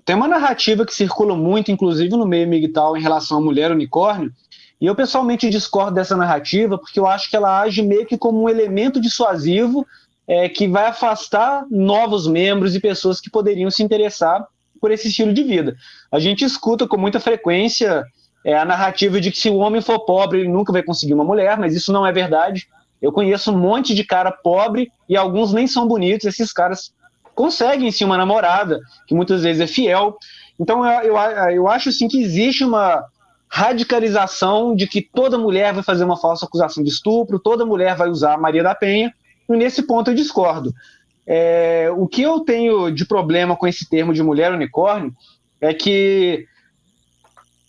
Tem uma narrativa que circula muito, inclusive no meio migtal, em relação à mulher unicórnio, e eu pessoalmente discordo dessa narrativa, porque eu acho que ela age meio que como um elemento dissuasivo que vai afastar novos membros e pessoas que poderiam se interessar por esse estilo de vida. A gente escuta com muita frequência a narrativa de que se o homem for pobre, ele nunca vai conseguir uma mulher, mas isso não é verdade. Eu conheço um monte de cara pobre e alguns nem são bonitos, esses caras conseguem sim uma namorada, que muitas vezes é fiel. Então eu acho assim que existe uma radicalização de que toda mulher vai fazer uma falsa acusação de estupro, toda mulher vai usar a Maria da Penha, e nesse ponto eu discordo. O que eu tenho de problema com esse termo de mulher unicórnio é que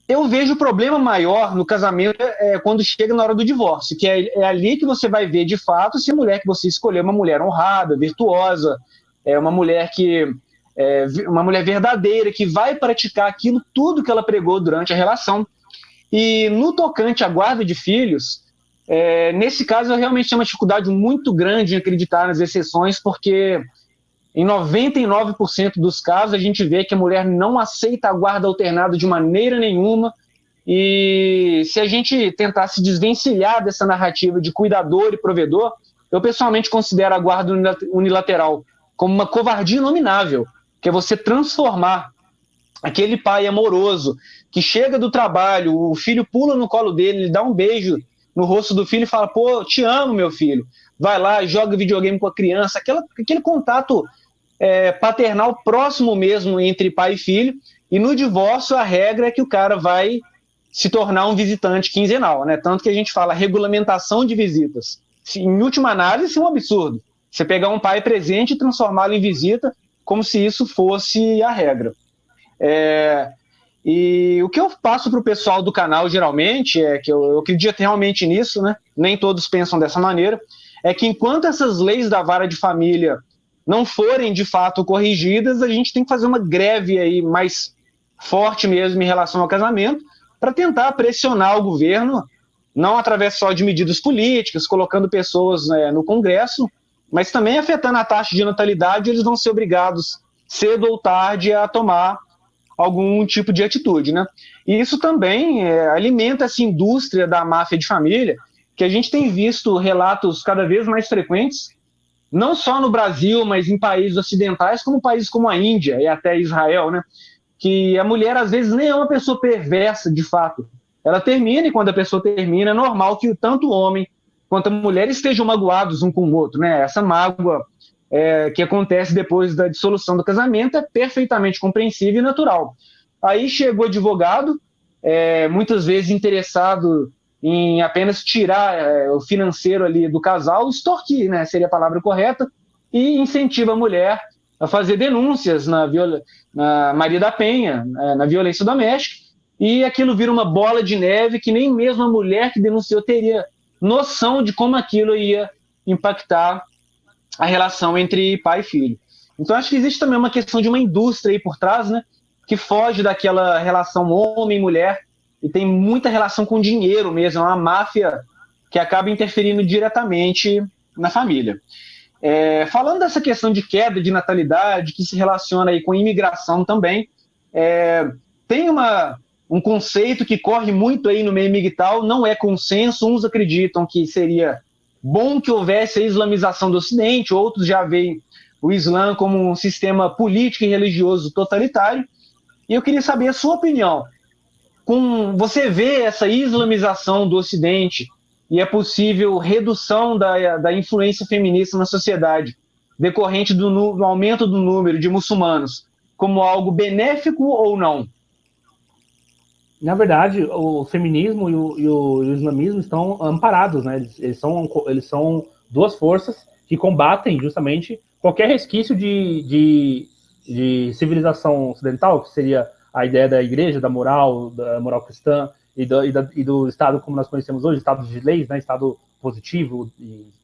eu vejo o problema maior no casamento quando chega na hora do divórcio, que é ali que você vai ver de fato se a mulher que você escolheu é uma mulher honrada, virtuosa, uma mulher uma mulher verdadeira, que vai praticar aquilo tudo que ela pregou durante a relação. E no tocante à guarda de filhos, nesse caso eu realmente tenho uma dificuldade muito grande em acreditar nas exceções, porque em 99% dos casos a gente vê que a mulher não aceita a guarda alternada de maneira nenhuma, e se a gente tentar se desvencilhar dessa narrativa de cuidador e provedor, eu pessoalmente considero a guarda unilateral como uma covardia inominável, que é você transformar aquele pai amoroso que chega do trabalho, o filho pula no colo dele, ele dá um beijo no rosto do filho e fala, pô, te amo, meu filho, vai lá, joga videogame com a criança, aquele contato paternal próximo mesmo entre pai e filho, e no divórcio a regra é que o cara vai se tornar um visitante quinzenal, né? Tanto que a gente fala regulamentação de visitas. Em última análise, isso é um absurdo. Você pegar um pai presente e transformá-lo em visita como se isso fosse a regra. E o que eu passo para o pessoal do canal, geralmente, é que eu acredito realmente nisso, né? Nem todos pensam dessa maneira, é que enquanto essas leis da vara de família não forem, de fato, corrigidas, a gente tem que fazer uma greve aí mais forte mesmo em relação ao casamento, para tentar pressionar o governo, não através só de medidas políticas, colocando pessoas no Congresso, mas também afetando a taxa de natalidade, eles vão ser obrigados, cedo ou tarde, a tomar algum tipo de atitude, né? E isso também alimenta essa indústria da máfia de família, que a gente tem visto relatos cada vez mais frequentes, não só no Brasil, mas em países ocidentais, como países como a Índia e até Israel, né? Que a mulher, às vezes, nem é uma pessoa perversa, de fato. Ela termina, e quando a pessoa termina, é normal que tanto o homem quanto a mulher estejam magoados um com o outro, né? Essa mágoa que acontece depois da dissolução do casamento é perfeitamente compreensível e natural. Aí chega o advogado, muitas vezes interessado em apenas tirar o financeiro ali do casal, extorquir, né, seria a palavra correta, e incentiva a mulher a fazer denúncias na Maria da Penha, na violência doméstica, e aquilo vira uma bola de neve que nem mesmo a mulher que denunciou teria noção de como aquilo ia impactar a relação entre pai e filho. Então acho que existe também uma questão de uma indústria aí por trás, né, que foge daquela relação homem-mulher e tem muita relação com dinheiro mesmo, é uma máfia que acaba interferindo diretamente na família. Falando dessa questão de queda de natalidade, que se relaciona aí com imigração também, tem uma um conceito que corre muito aí no meio migtal, não é consenso. Uns acreditam que seria bom que houvesse a islamização do Ocidente, outros já veem o Islã como um sistema político e religioso totalitário. E eu queria saber a sua opinião. Você vê essa islamização do Ocidente e é possível redução da influência feminista na sociedade, decorrente do aumento do número de muçulmanos, como algo benéfico ou não? Na verdade, o feminismo e o islamismo estão amparados, né? Eles são duas forças que combatem justamente qualquer resquício de civilização ocidental, que seria a ideia da igreja, da moral cristã e do Estado como nós conhecemos hoje, Estado de leis, né? Estado positivo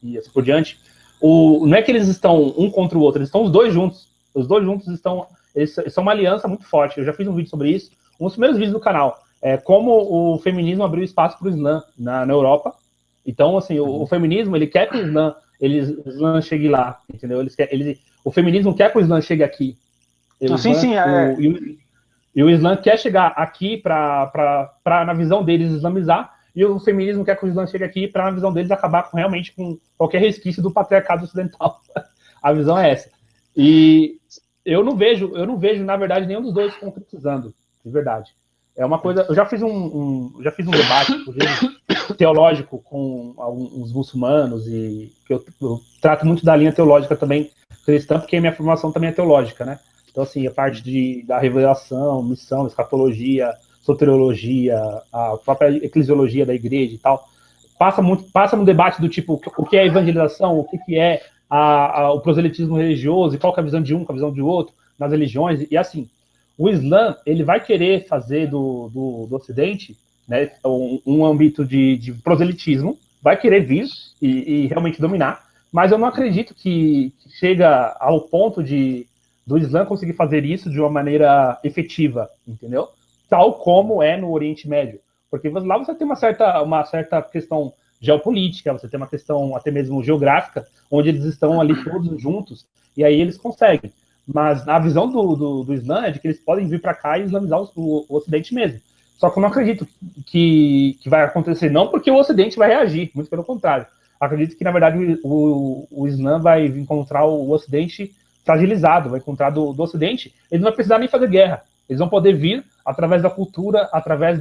e assim por diante. Não é que eles estão um contra o outro, eles estão os dois juntos. Os dois juntos eles são uma aliança muito forte. Eu já fiz um vídeo sobre isso, um dos primeiros vídeos do canal. Como o feminismo abriu espaço para o Islã na Europa. Então, assim, o feminismo, ele quer que o Islã chegue lá, entendeu? O feminismo quer que o Islã chegue aqui. E o Islã quer chegar aqui na visão deles, islamizar, e o feminismo quer que o Islã chegue aqui para, na visão deles, acabar realmente com qualquer resquício do patriarcado ocidental. A visão é essa. E eu não vejo, na verdade, nenhum dos dois concretizando, de verdade. É uma coisa. Eu já fiz um debate teológico com alguns muçulmanos, e que eu trato muito da linha teológica também cristã, porque a minha formação também é teológica, né? Então, assim, a parte da revelação, missão, escatologia, soteriologia, a própria eclesiologia da igreja e tal, passa no debate do tipo, o que é evangelização, o que é o proselitismo religioso, e qual que é a visão de um, qual é a visão de outro, nas religiões, e assim. O Islã, ele vai querer fazer do Ocidente, né, um âmbito de proselitismo, vai querer vir e realmente dominar, mas eu não acredito que chega ao ponto do Islã conseguir fazer isso de uma maneira efetiva, entendeu? Tal como é no Oriente Médio. Porque lá você tem uma certa questão geopolítica, você tem uma questão até mesmo geográfica, onde eles estão ali todos juntos, e aí eles conseguem. Mas a visão do Islã é de que eles podem vir para cá e islamizar o Ocidente mesmo. Só que eu não acredito que vai acontecer, não porque o Ocidente vai reagir, muito pelo contrário. Acredito que, na verdade, o Islã vai encontrar o Ocidente fragilizado, vai encontrar do Ocidente, eles não vão precisar nem fazer guerra. Eles vão poder vir através da cultura, através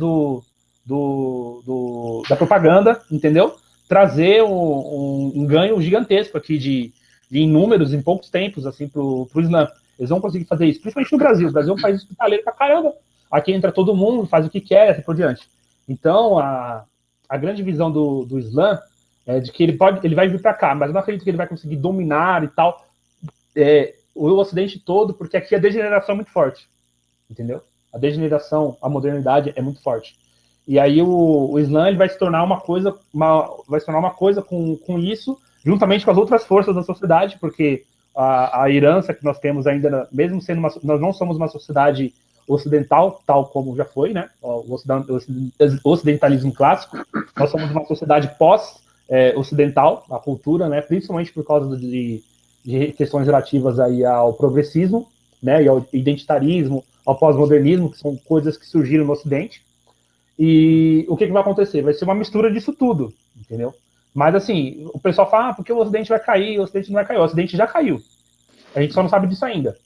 da propaganda, entendeu? Trazer um ganho gigantesco aqui em números, em poucos tempos, assim, pro Islã. Eles vão conseguir fazer isso, principalmente no Brasil. O Brasil é um país hospitaleiro pra caramba. Aqui entra todo mundo, faz o que quer, assim por diante. Então, a grande visão do Islã é de que ele vai vir para cá, mas eu não acredito que ele vai conseguir dominar e tal o Ocidente todo, porque aqui a degeneração é muito forte, entendeu? A degeneração, a modernidade é muito forte. E aí o Islã ele vai se tornar uma coisa com isso, juntamente com as outras forças da sociedade, porque a herança que nós temos ainda, mesmo sendo nós não somos uma sociedade ocidental, tal como já foi, né? O ocidentalismo clássico, nós somos uma sociedade pós-ocidental, a cultura, né? Principalmente por causa de questões relativas aí ao progressismo, né? E ao identitarismo, ao pós-modernismo, que são coisas que surgiram no Ocidente. E o que vai acontecer? Vai ser uma mistura disso tudo, entendeu? Mas, assim, o pessoal fala, porque o Ocidente vai cair, o Ocidente não vai cair. O Ocidente já caiu. A gente só não sabe disso ainda.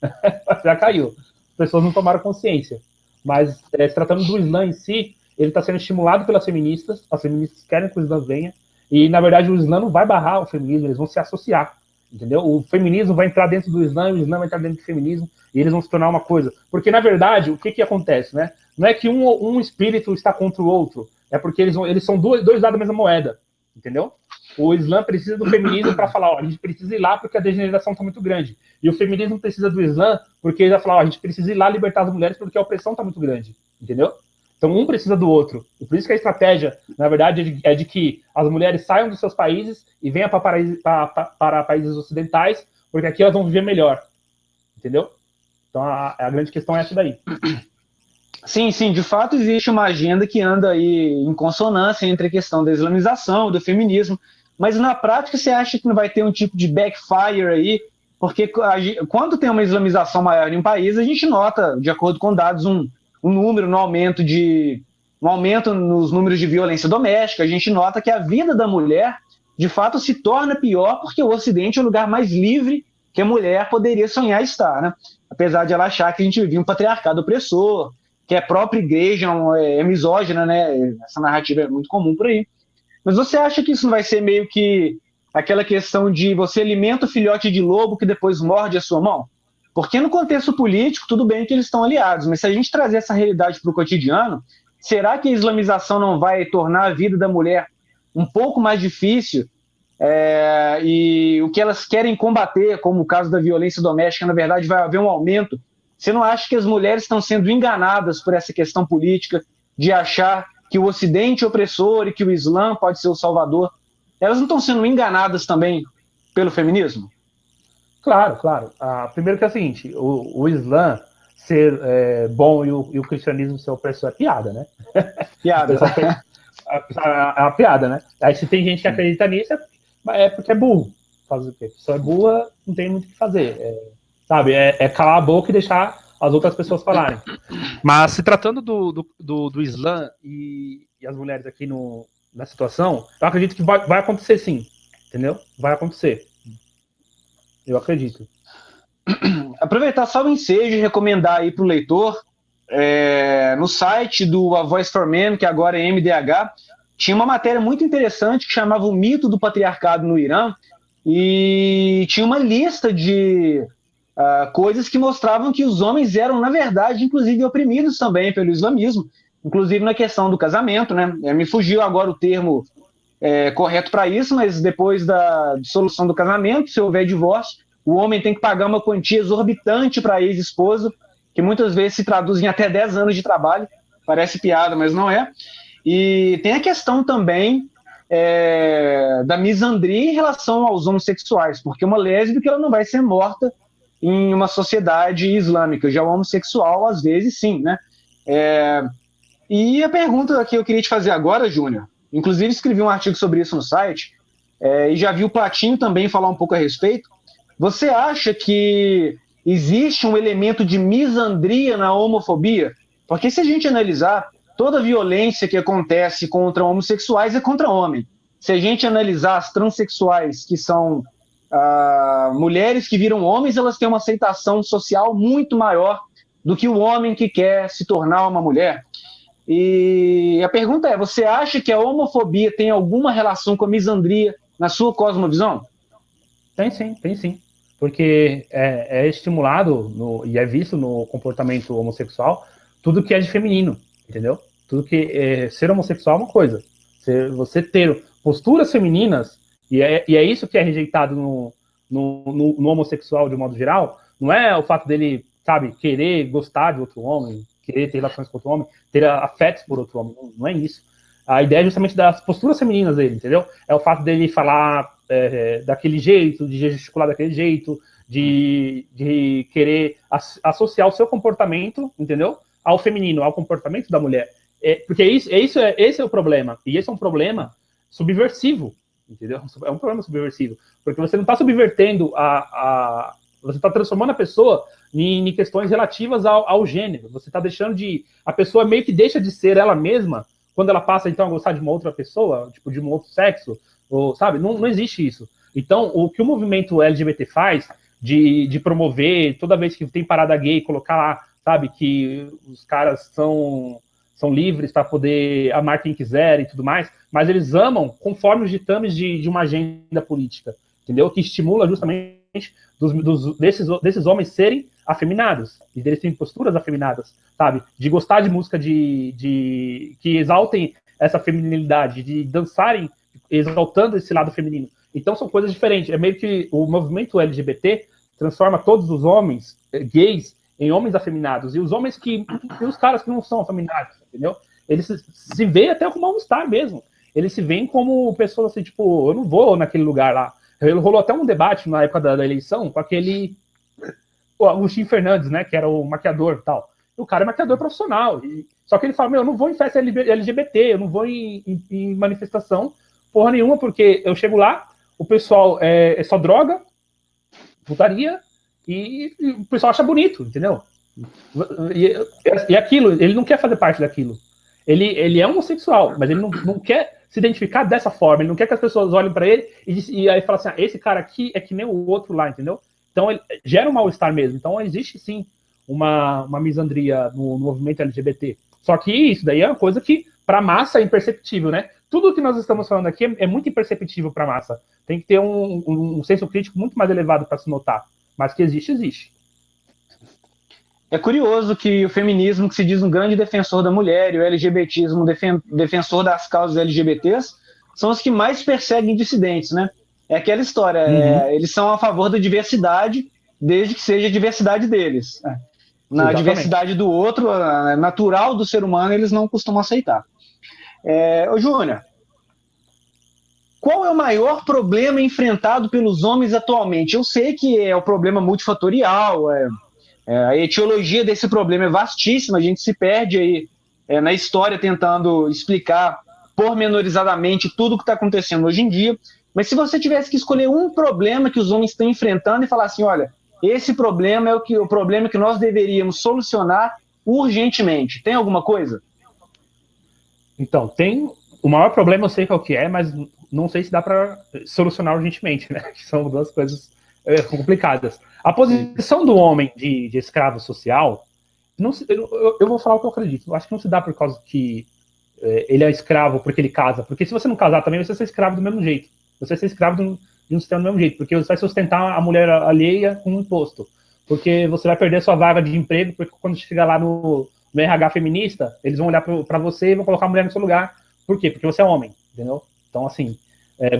Já caiu. As pessoas não tomaram consciência. Mas, se tratando do Islã em si, ele está sendo estimulado pelas feministas. As feministas querem que o Islã venha. E, na verdade, o Islã não vai barrar o feminismo, eles vão se associar. Entendeu? O feminismo vai entrar dentro do Islã, o Islã vai entrar dentro do feminismo, e eles vão se tornar uma coisa. Porque, na verdade, o que acontece, né? Não é que um espírito está contra o outro, é porque eles são dois lados da mesma moeda, entendeu? O Islã precisa do feminismo para falar, ó, a gente precisa ir lá porque a degeneração está muito grande. E o feminismo precisa do Islã porque ele vai falar, ó, a gente precisa ir lá libertar as mulheres porque a opressão está muito grande, entendeu? Então, um precisa do outro. E por isso que a estratégia, na verdade, é de que as mulheres saiam dos seus países e venham para países ocidentais, porque aqui elas vão viver melhor. Entendeu? Então, a grande questão é essa daí. Sim, de fato existe uma agenda que anda aí em consonância entre a questão da islamização, do feminismo, mas na prática você acha que não vai ter um tipo de backfire aí? Porque quando tem uma islamização maior em um país, a gente nota, de acordo com dados, um no aumento nos números de violência doméstica, a gente nota que a vida da mulher, de fato, se torna pior porque o Ocidente é o lugar mais livre que a mulher poderia sonhar estar, né? Apesar de ela achar que a gente vive um patriarcado opressor, que a própria igreja é misógina, né? Essa narrativa é muito comum por aí. Mas você acha que isso não vai ser meio que aquela questão de você alimenta o filhote de lobo que depois morde a sua mão? Porque no contexto político, tudo bem que eles estão aliados, mas se a gente trazer essa realidade para o cotidiano, será que a islamização não vai tornar a vida da mulher um pouco mais difícil? E o que elas querem combater, como o caso da violência doméstica, na verdade vai haver um aumento. Você não acha que as mulheres estão sendo enganadas por essa questão política de achar que o Ocidente é opressor e que o Islã pode ser o salvador? Elas não estão sendo enganadas também pelo feminismo? Claro, claro. Primeiro que é o seguinte, o Islã ser bom e o cristianismo ser opressor é piada, né? Piada. A piada, né? Aí se tem gente que acredita nisso, é porque é burro. Faz o quê? Se é burra, não tem muito o que fazer. Sabe? É calar a boca e deixar as outras pessoas falarem. Mas se tratando do Islã e as mulheres aqui na situação, eu acredito que vai acontecer sim. Entendeu? Vai acontecer. Eu acredito. Aproveitar só o ensejo e recomendar aí para o leitor, no site do A Voice for Men, que agora é MDH, tinha uma matéria muito interessante que chamava O Mito do Patriarcado no Irã, e tinha uma lista de coisas que mostravam que os homens eram, na verdade, inclusive oprimidos também pelo islamismo, inclusive na questão do casamento, né? Me fugiu agora o termo correto para isso, mas depois da dissolução do casamento, se houver divórcio, o homem tem que pagar uma quantia exorbitante para a ex-esposa, que muitas vezes se traduz em até 10 anos de trabalho. Parece piada, mas não é. E tem a questão também da misandria em relação aos homossexuais, porque uma lésbica ela não vai ser morta em uma sociedade islâmica. Já o homossexual, às vezes, sim, né? E a pergunta que eu queria te fazer agora, Júnior, inclusive escrevi um artigo sobre isso no site, e já vi o Platinho também falar um pouco a respeito. Você acha que existe um elemento de misandria na homofobia? Porque se a gente analisar, toda violência que acontece contra homossexuais é contra homem. Se a gente analisar as transexuais, que são mulheres que viram homens, elas têm uma aceitação social muito maior do que o homem que quer se tornar uma mulher. E a pergunta é, você acha que a homofobia tem alguma relação com a misandria na sua cosmovisão? Tem sim. Porque é estimulado e é visto no comportamento homossexual tudo que é de feminino, entendeu? Tudo que ser homossexual é uma coisa. Você ter posturas femininas, e é isso que é rejeitado no homossexual de um modo geral, não é o fato dele, sabe, querer gostar de outro homem, querer ter relações com outro homem, ter afetos por outro homem, não é isso. A ideia é justamente das posturas femininas dele, entendeu? É o fato dele falar daquele jeito, de gesticular daquele jeito, de querer associar o seu comportamento, entendeu? Ao feminino, ao comportamento da mulher. Porque esse é o problema. E esse é um problema subversivo, entendeu? É um problema subversivo. Porque você não está subvertendo você está transformando a pessoa em questões relativas ao gênero. Você está deixando a pessoa meio que deixa de ser ela mesma quando ela passa, então, a gostar de uma outra pessoa, tipo, de um outro sexo, sabe? Não existe isso. Então, o que o movimento LGBT faz de promover, toda vez que tem parada gay, colocar lá, sabe, que os caras são livres para poder amar quem quiser e tudo mais, mas eles amam conforme os ditames de uma agenda política, entendeu? Que estimula justamente desses homens serem afeminados, e deles terem posturas afeminadas, sabe? De gostar de música que exaltem essa feminilidade, de dançarem exaltando esse lado feminino. Então são coisas diferentes. É meio que o movimento LGBT transforma todos os homens gays em homens afeminados, e os homens e os caras que não são afeminados, entendeu? Eles se veem até como mal-estar mesmo. Eles se veem como pessoas assim, tipo, eu não vou naquele lugar lá. Rolou até um debate na época da eleição com aquele o Agostinho Fernandes, né, que era o maquiador e tal. O cara é maquiador profissional. Só que ele fala, eu não vou em festa LGBT, eu não vou em manifestação porra nenhuma, porque eu chego lá, o pessoal é só droga, putaria, e o pessoal acha bonito, entendeu? E aquilo, ele não quer fazer parte daquilo. Ele é homossexual, mas ele não quer se identificar dessa forma. Ele não quer que as pessoas olhem para ele e aí falam assim, esse cara aqui é que nem o outro lá, entendeu? Então, ele gera um mal-estar mesmo. Então, existe, sim, uma misandria no movimento LGBT. Só que isso daí é uma coisa que, para a massa, é imperceptível, né? Tudo que nós estamos falando aqui é muito imperceptível para a massa. Tem que ter um senso crítico muito mais elevado para se notar. Mas que existe, existe. É curioso que o feminismo, que se diz um grande defensor da mulher, e o LGBTismo, defensor das causas LGBTs, são os que mais perseguem dissidentes, né? É aquela história, eles são a favor da diversidade, desde que seja a diversidade deles. Na diversidade do outro, natural do ser humano, eles não costumam aceitar. Ô Júnior, qual é o maior problema enfrentado pelos homens atualmente? Eu sei que é o problema multifatorial, a etiologia desse problema é vastíssima, a gente se perde aí na história tentando explicar pormenorizadamente tudo o que está acontecendo hoje em dia, mas se você tivesse que escolher um problema que os homens estão enfrentando e falar assim, olha, esse problema é o problema que nós deveríamos solucionar urgentemente, tem alguma coisa? Então, o maior problema eu sei qual que é, mas não sei se dá para solucionar urgentemente, né? Que são duas coisas complicadas. A posição do homem de escravo social, eu vou falar o que eu acredito. Eu acho que não se dá por causa que ele é escravo porque ele casa. Porque se você não casar também, você vai ser escravo do mesmo jeito. Você vai ser escravo de um sistema do mesmo jeito. Porque você vai sustentar a mulher alheia com um imposto. Porque você vai perder sua vaga de emprego, porque quando chegar lá no RH feminista, eles vão olhar para você e vão colocar a mulher no seu lugar. Por quê? Porque você é homem, entendeu? Então, assim,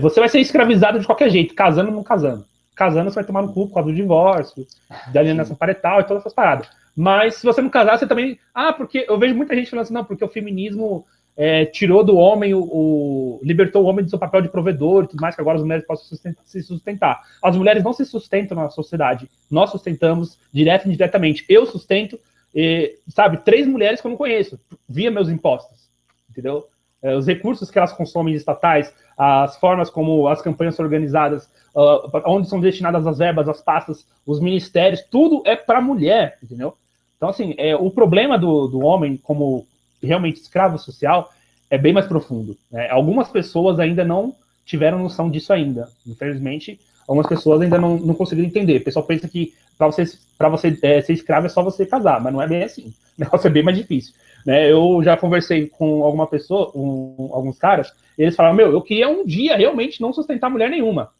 você vai ser escravizado de qualquer jeito, casando ou não casando. Casando, você vai tomar no cu por causa do divórcio, da alienação parental e todas essas paradas. Mas se você não casar, você também... porque eu vejo muita gente falando assim, não, porque o feminismo tirou do homem, libertou o homem do seu papel de provedor e tudo mais, que agora as mulheres possam se sustentar. As mulheres não se sustentam na sociedade. Nós sustentamos direto e indiretamente. Eu sustento, 3 mulheres que eu não conheço, via meus impostos, entendeu? Os recursos que elas consomem de estatais, as formas como as campanhas são organizadas, onde são destinadas as verbas, as pastas, os ministérios, tudo é para a mulher, entendeu? Então, assim, o problema do homem como realmente escravo social é bem mais profundo, né? Algumas pessoas ainda não tiveram noção disso ainda. Infelizmente, algumas pessoas ainda não conseguiram entender. O pessoal pensa que para você ser escravo é só você casar, mas não é bem assim. O negócio é bem mais difícil. Né? Eu já conversei com alguma pessoa, alguns caras, e eles falaram, eu queria um dia realmente não sustentar mulher nenhuma.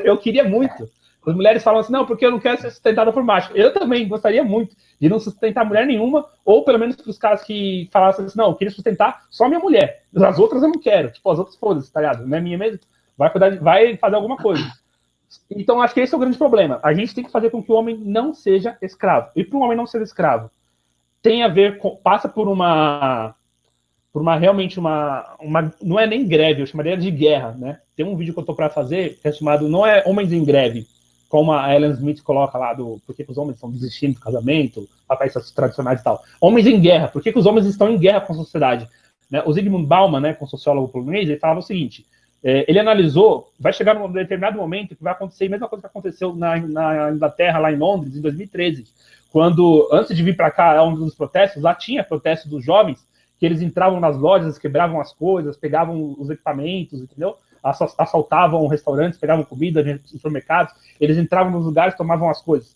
Eu queria muito. As mulheres falam assim, não, porque eu não quero ser sustentada por macho. Eu também gostaria muito de não sustentar mulher nenhuma, ou pelo menos para os caras que falassem assim, não, eu queria sustentar só minha mulher. As outras eu não quero. Tipo, as outras foda-se, tá ligado? Não é minha mesmo. Vai fazer alguma coisa. Então, acho que esse é o grande problema. A gente tem que fazer com que o homem não seja escravo. E para um homem não ser escravo, tem a ver com, passa por realmente uma não é nem greve, eu chamaria de guerra, né? Tem um vídeo que eu tô para fazer que é chamado não é Homens em Greve, como a Ellen Smith coloca lá do por que os homens estão desistindo do casamento, papéis tradicionais e tal. Homens em guerra, por que os homens estão em guerra com a sociedade? Né? O Zygmunt Bauman, né, com o sociólogo polonês, ele falava o seguinte, ele analisou, vai chegar num determinado momento que vai acontecer a mesma coisa que aconteceu na Inglaterra, lá em Londres, em 2013, quando, antes de vir para cá, um dos protestos, lá tinha protesto dos jovens, que eles entravam nas lojas, quebravam as coisas, pegavam os equipamentos, entendeu? Assaltavam restaurantes, pegavam comida nos supermercados, eles entravam nos lugares, tomavam as coisas.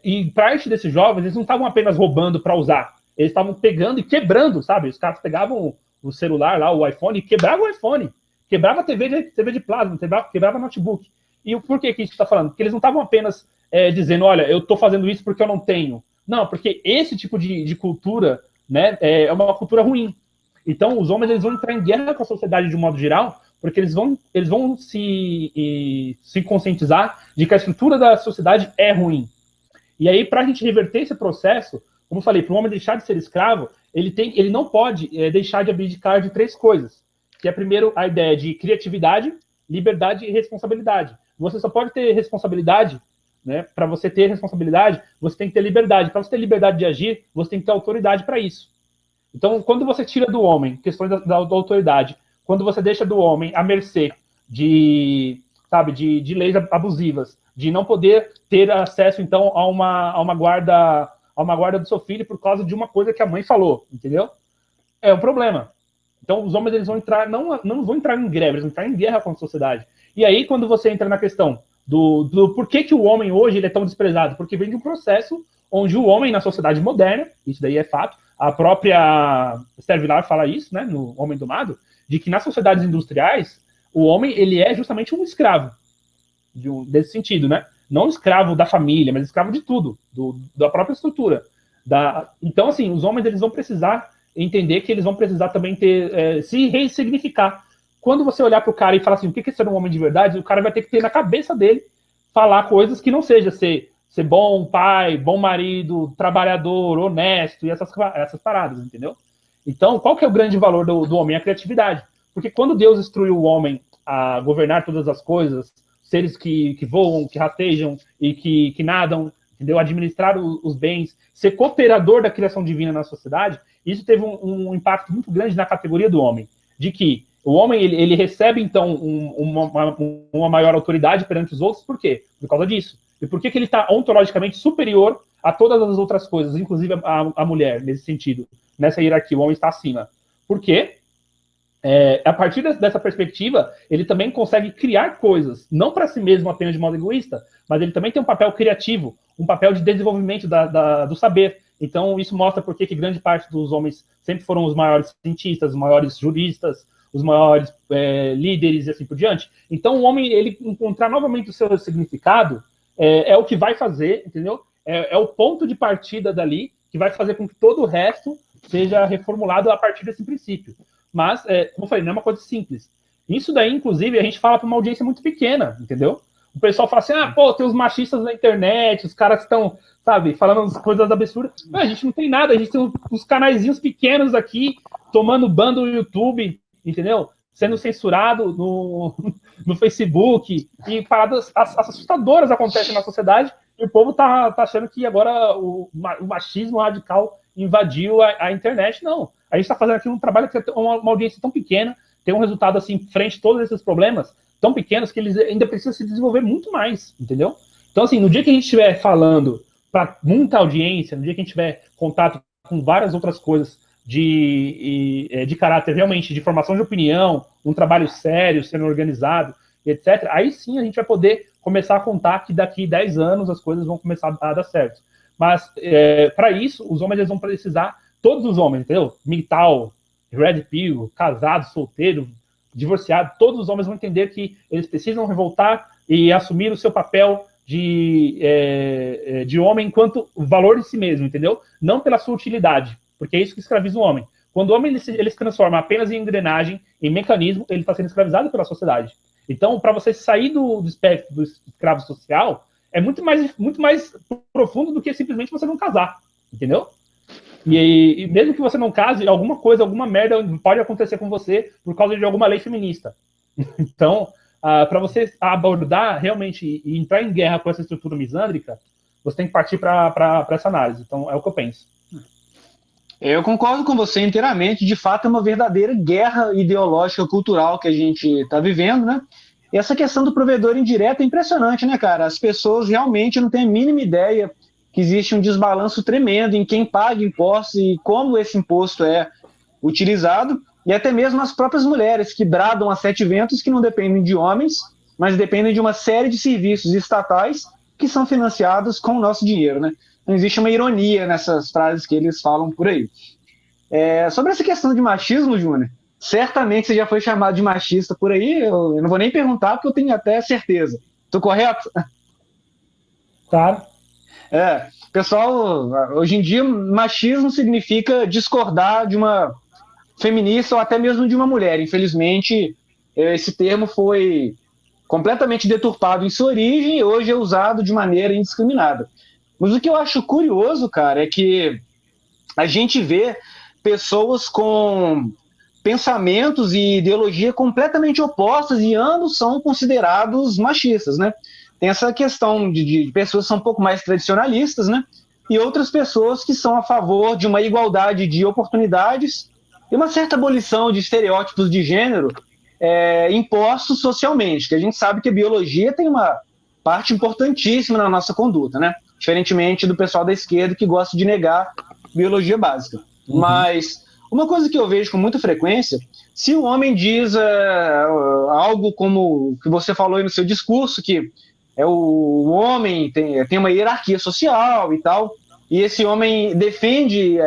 E parte desses jovens, eles não estavam apenas roubando para usar, eles estavam pegando e quebrando, sabe? Os caras pegavam o celular lá, o iPhone, e quebravam o iPhone, quebrava a TV de plasma, quebrava notebook. E por que a gente está falando? Porque eles não estavam apenas dizendo, olha, eu estou fazendo isso porque eu não tenho. Não, porque esse tipo de cultura, né, é uma cultura ruim. Então, os homens eles vão entrar em guerra com a sociedade de um modo geral, porque eles vão se conscientizar de que a estrutura da sociedade é ruim. E aí, para a gente reverter esse processo, como eu falei, para o homem deixar de ser escravo, ele não pode deixar de abdicar de 3 coisas. Que é, primeiro, a ideia de criatividade, liberdade e responsabilidade. Você só pode ter responsabilidade, né? Para você ter responsabilidade, você tem que ter liberdade. Para você ter liberdade de agir, você tem que ter autoridade para isso. Então, quando você tira do homem questões da autoridade, quando você deixa do homem à mercê de leis abusivas, de não poder ter acesso, então, a uma guarda do seu filho por causa de uma coisa que a mãe falou, entendeu? É um problema. Então, os homens eles vão entrar, não vão entrar em greve, eles vão entrar em guerra com a sociedade. E aí, quando você entra na questão do por que o homem hoje ele é tão desprezado, porque vem de um processo onde o homem na sociedade moderna, isso daí é fato, a própria Esther Vilar fala isso, né, no Homem Domado, de que nas sociedades industriais, o homem ele é justamente um escravo, desse sentido, né? Não escravo da família, mas escravo de tudo, da própria estrutura. Então, assim, os homens eles vão precisar entender que eles vão precisar também se ressignificar. Quando você olhar para o cara e falar assim, o que é ser um homem de verdade, o cara vai ter que ter na cabeça dele falar coisas que não seja ser bom pai, bom marido, trabalhador, honesto e essas paradas, entendeu? Então, qual que é o grande valor do homem? A criatividade. Porque quando Deus instruiu o homem a governar todas as coisas, seres que voam, que rastejam e que nadam, entendeu? Administrar os bens, ser cooperador da criação divina na sociedade, isso teve um impacto muito grande na categoria do homem, de que o homem ele recebe, então, uma maior autoridade perante os outros, por quê? Por causa disso. E por que ele está ontologicamente superior a todas as outras coisas, inclusive a mulher, nesse sentido, nessa hierarquia, o homem está acima. Por quê? A partir dessa perspectiva, ele também consegue criar coisas, não para si mesmo apenas de modo egoísta, mas ele também tem um papel criativo, um papel de desenvolvimento do saber. Então, isso mostra por que grande parte dos homens sempre foram os maiores cientistas, os maiores juristas, os maiores líderes e assim por diante. Então, o homem, ele encontrar novamente o seu significado é o que vai fazer, entendeu? É o ponto de partida dali que vai fazer com que todo o resto seja reformulado a partir desse princípio. Mas, como eu falei, não é uma coisa simples. Isso daí, inclusive, a gente fala para uma audiência muito pequena, entendeu? O pessoal fala assim, tem os machistas na internet, os caras que estão, sabe, falando as coisas absurdas. Não, a gente não tem nada, a gente tem uns canaizinhos pequenos aqui, tomando ban do YouTube, entendeu? Sendo censurado no Facebook, e paradas assustadoras acontecem na sociedade, e o povo tá achando que agora o machismo radical invadiu a internet. Não. A gente está fazendo aqui um trabalho que tem uma audiência tão pequena, tem um resultado assim, frente a todos esses problemas, tão pequenos, que eles ainda precisam se desenvolver muito mais, entendeu? Então, assim, no dia que a gente estiver falando para muita audiência, no dia que a gente tiver contato com várias outras coisas de caráter realmente de formação de opinião, um trabalho sério, sendo organizado, etc., aí sim a gente vai poder começar a contar que daqui 10 anos as coisas vão começar a dar certo. Mas, para isso, os homens eles vão precisar, todos os homens, entendeu? MGTOW, Red Pill, casado, solteiro, divorciado, todos os homens vão entender que eles precisam revoltar e assumir o seu papel de homem enquanto valor de si mesmo, entendeu? Não pela sua utilidade, porque é isso que escraviza o homem. Quando o homem ele se transforma apenas em engrenagem, em mecanismo, ele está sendo escravizado pela sociedade. Então, para você sair do espectro do escravo social, é muito mais profundo do que simplesmente você não casar, entendeu? E mesmo que você não case, alguma coisa, alguma merda pode acontecer com você por causa de alguma lei feminista. Então, para você abordar realmente e entrar em guerra com essa estrutura misândrica, você tem que partir para essa análise. Então, é o que eu penso. Eu concordo com você inteiramente. De fato, é uma verdadeira guerra ideológica, cultural que a gente está vivendo, né? E essa questão do provedor indireto é impressionante, né, cara? As pessoas realmente não têm a mínima ideia que existe um desbalanço tremendo em quem paga impostos e como esse imposto é utilizado, e até mesmo as próprias mulheres que bradam a 7 ventos que não dependem de homens, mas dependem de uma série de serviços estatais que são financiados com o nosso dinheiro, né? Não existe uma ironia nessas frases que eles falam por aí. Sobre essa questão de machismo, Júnior, certamente você já foi chamado de machista por aí, eu não vou nem perguntar porque eu tenho até certeza. Estou correto? Tá. Pessoal, hoje em dia, machismo significa discordar de uma feminista ou até mesmo de uma mulher. Infelizmente, esse termo foi completamente deturpado em sua origem e hoje é usado de maneira indiscriminada. Mas o que eu acho curioso, cara, é que a gente vê pessoas com pensamentos e ideologia completamente opostas e ambos são considerados machistas, né? Tem essa questão de pessoas que são um pouco mais tradicionalistas, né? E outras pessoas que são a favor de uma igualdade de oportunidades e uma certa abolição de estereótipos de gênero impostos socialmente, que a gente sabe que a biologia tem uma parte importantíssima na nossa conduta, né? Diferentemente do pessoal da esquerda que gosta de negar biologia básica. Mas uma coisa que eu vejo com muita frequência, se o homem diz algo como o que você falou aí no seu discurso, que o homem tem uma hierarquia social e tal, e esse homem defende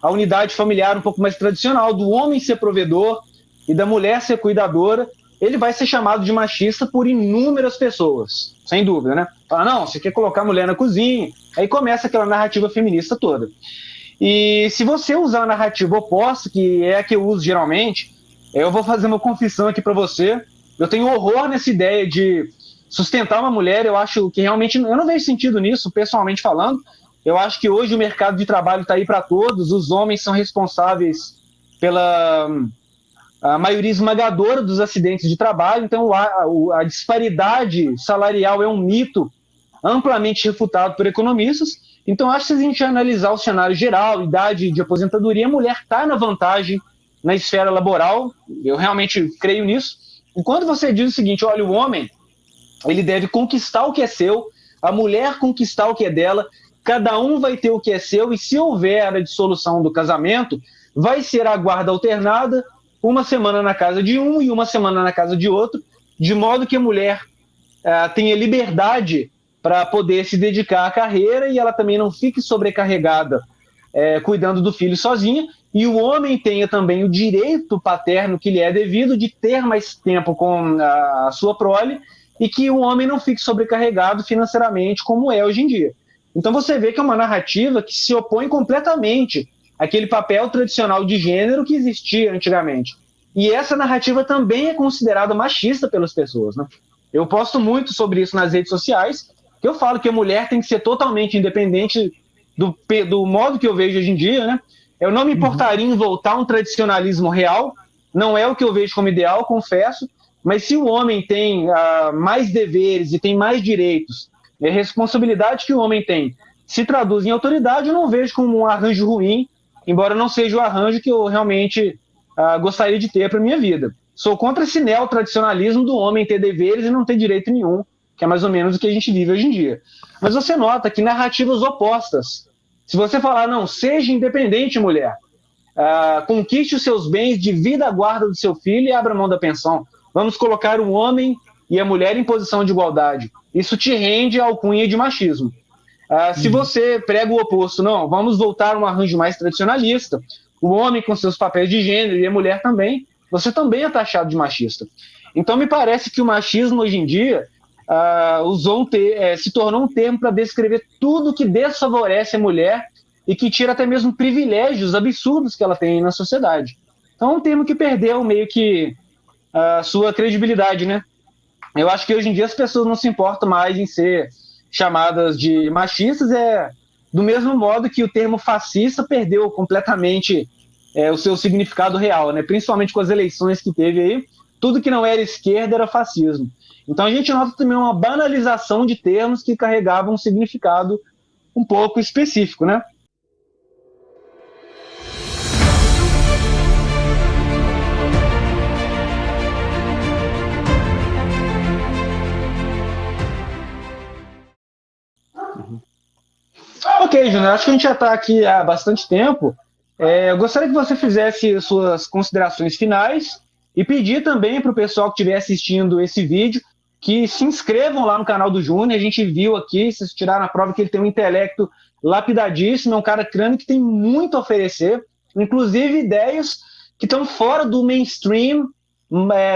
a unidade familiar um pouco mais tradicional, do homem ser provedor e da mulher ser cuidadora, ele vai ser chamado de machista por inúmeras pessoas, sem dúvida, né? Fala, não, você quer colocar a mulher na cozinha, aí começa aquela narrativa feminista toda. E se você usar a narrativa oposta, que é a que eu uso geralmente, eu vou fazer uma confissão aqui para você, eu tenho horror nessa ideia de sustentar uma mulher, eu acho que realmente, eu não vejo sentido nisso, pessoalmente falando, eu acho que hoje o mercado de trabalho está aí para todos, os homens são responsáveis pela a maioria esmagadora dos acidentes de trabalho, então a disparidade salarial é um mito amplamente refutado por economistas. Então acho que se a gente analisar o cenário geral, idade de aposentadoria, a mulher está na vantagem na esfera laboral, eu realmente creio nisso. E quando você diz o seguinte, olha, o homem ele deve conquistar o que é seu, a mulher conquistar o que é dela, cada um vai ter o que é seu, e se houver a dissolução do casamento, vai ser a guarda alternada, uma semana na casa de um e uma semana na casa de outro, de modo que a mulher tenha liberdade para poder se dedicar à carreira e ela também não fique sobrecarregada cuidando do filho sozinha, e o homem tenha também o direito paterno que lhe é devido de ter mais tempo com a sua prole, e que o homem não fique sobrecarregado financeiramente como é hoje em dia. Então você vê que é uma narrativa que se opõe completamente aquele papel tradicional de gênero que existia antigamente. E essa narrativa também é considerada machista pelas pessoas, né? Eu posto muito sobre isso nas redes sociais, que eu falo que a mulher tem que ser totalmente independente do modo que eu vejo hoje em dia, né? Eu não me importaria em voltar a um tradicionalismo real, não é o que eu vejo como ideal, confesso, mas se o homem tem mais deveres e tem mais direitos, a responsabilidade que o homem tem se traduz em autoridade, eu não vejo como um arranjo ruim, embora não seja o arranjo que eu realmente gostaria de ter para a minha vida. Sou contra esse neotradicionalismo do homem ter deveres e não ter direito nenhum, que é mais ou menos o que a gente vive hoje em dia. Mas você nota que narrativas opostas. Se você falar, não, seja independente, mulher, conquiste os seus bens, divida a guarda do seu filho e abra mão da pensão. Vamos colocar o homem e a mulher em posição de igualdade. Isso te rende a alcunha de machismo. Se você prega o oposto, não, vamos voltar a um arranjo mais tradicionalista, o homem com seus papéis de gênero e a mulher também, você também é taxado de machista. Então me parece que o machismo hoje em dia se tornou um termo para descrever tudo que desfavorece a mulher e que tira até mesmo privilégios absurdos que ela tem na sociedade. Então é um termo que perdeu meio que a sua credibilidade, né? Eu acho que hoje em dia as pessoas não se importam mais em ser chamadas de machistas, do mesmo modo que o termo fascista perdeu completamente o seu significado real, né? Principalmente com as eleições que teve aí, tudo que não era esquerda era fascismo. Então a gente nota também uma banalização de termos que carregavam um significado um pouco específico, né? Ok, Júnior, acho que a gente já está aqui há bastante tempo. Eu gostaria que você fizesse suas considerações finais e pedir também para o pessoal que estiver assistindo esse vídeo que se inscrevam lá no canal do Júnior. A gente viu aqui, vocês tiraram a prova que ele tem um intelecto lapidadíssimo, é um cara crânio que tem muito a oferecer, inclusive ideias que estão fora do mainstream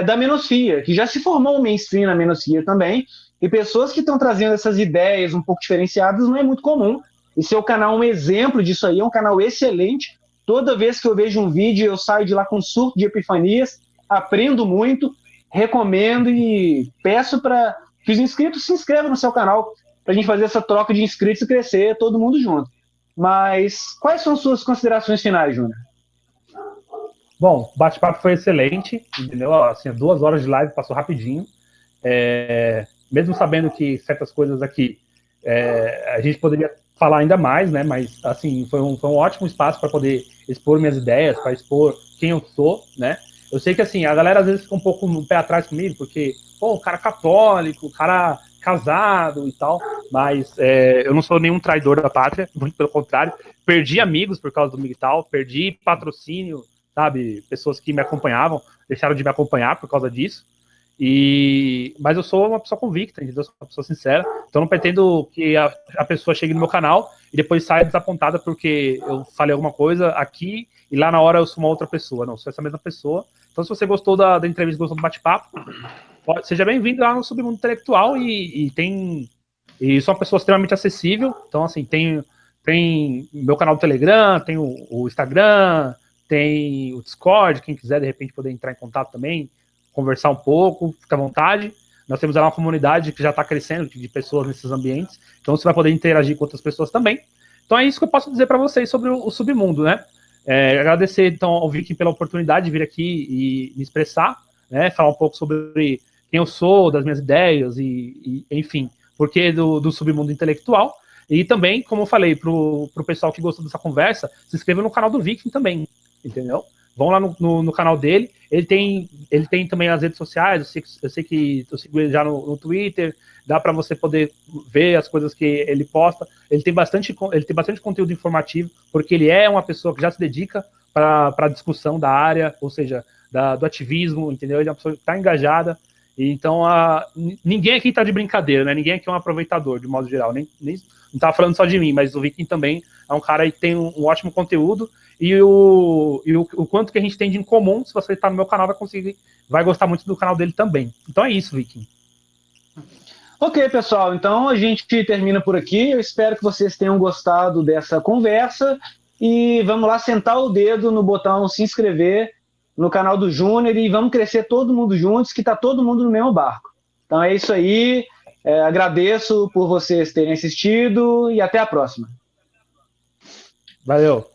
da menosfia, que já se formou um mainstream na menosfia também, e pessoas que estão trazendo essas ideias um pouco diferenciadas não é muito comum. E seu canal é um exemplo disso aí, é um canal excelente. Toda vez que eu vejo um vídeo, eu saio de lá com surto de epifanias, aprendo muito, recomendo e peço para que os inscritos se inscrevam no seu canal, para a gente fazer essa troca de inscritos e crescer todo mundo junto. Mas quais são suas considerações finais, Júnior? Bom, o bate-papo foi excelente, entendeu? Assim, 2 horas de live passou rapidinho. Mesmo sabendo que certas coisas aqui a gente poderia falar ainda mais, né? Mas assim, foi um ótimo espaço para poder expor minhas ideias, para expor quem eu sou, né? Eu sei que assim, a galera às vezes fica um pouco no pé atrás comigo, porque, pô, o cara católico, o cara casado e tal, mas eu não sou nenhum traidor da pátria, muito pelo contrário. Perdi amigos por causa do MGTOW, perdi patrocínio, sabe? Pessoas que me acompanhavam, deixaram de me acompanhar por causa disso. Mas eu sou uma pessoa convicta, entendeu? Eu sou uma pessoa sincera, então não pretendo que a pessoa chegue no meu canal e depois saia desapontada porque eu falei alguma coisa aqui e lá na hora eu sou uma outra pessoa. Não, sou essa mesma pessoa. Então se você gostou da entrevista, gostou do bate-papo, seja bem-vindo lá no Submundo Intelectual e sou uma pessoa extremamente acessível. Então, assim, tem meu canal do Telegram, tem o Instagram, tem o Discord, quem quiser, de repente, poder entrar em contato também, conversar um pouco, fica à vontade. Nós temos lá uma comunidade que já está crescendo de pessoas nesses ambientes, então você vai poder interagir com outras pessoas também. Então é isso que eu posso dizer para vocês sobre o Submundo, né? Agradecer, então, ao Viking pela oportunidade de vir aqui e me expressar, né? Falar um pouco sobre quem eu sou, das minhas ideias e enfim, porquê do Submundo Intelectual. E também, como eu falei, pro pessoal que gostou dessa conversa, se inscreva no canal do Viking também, entendeu? Vão lá no canal dele. Ele tem também as redes sociais. Eu sei que eu sigo ele já no Twitter. Dá para você poder ver as coisas que ele posta. Ele tem bastante conteúdo informativo, porque ele é uma pessoa que já se dedica para a discussão da área, ou seja, do ativismo, entendeu? Ele é uma pessoa que está engajada. Então, ninguém aqui está de brincadeira, né? Ninguém aqui é um aproveitador, de modo geral. Nem não estava falando só de mim, mas o Viking também é um cara que tem um ótimo conteúdo e o quanto que a gente tem de em comum. Se você está no meu canal, vai gostar muito do canal dele também. Então é isso, Viking. Ok, pessoal, então a gente termina por aqui. Eu espero que vocês tenham gostado dessa conversa e vamos lá sentar o dedo no botão se inscrever no canal do Júnior e vamos crescer todo mundo juntos, que está todo mundo no mesmo barco. Então é isso aí. Agradeço por vocês terem assistido e até a próxima. Valeu.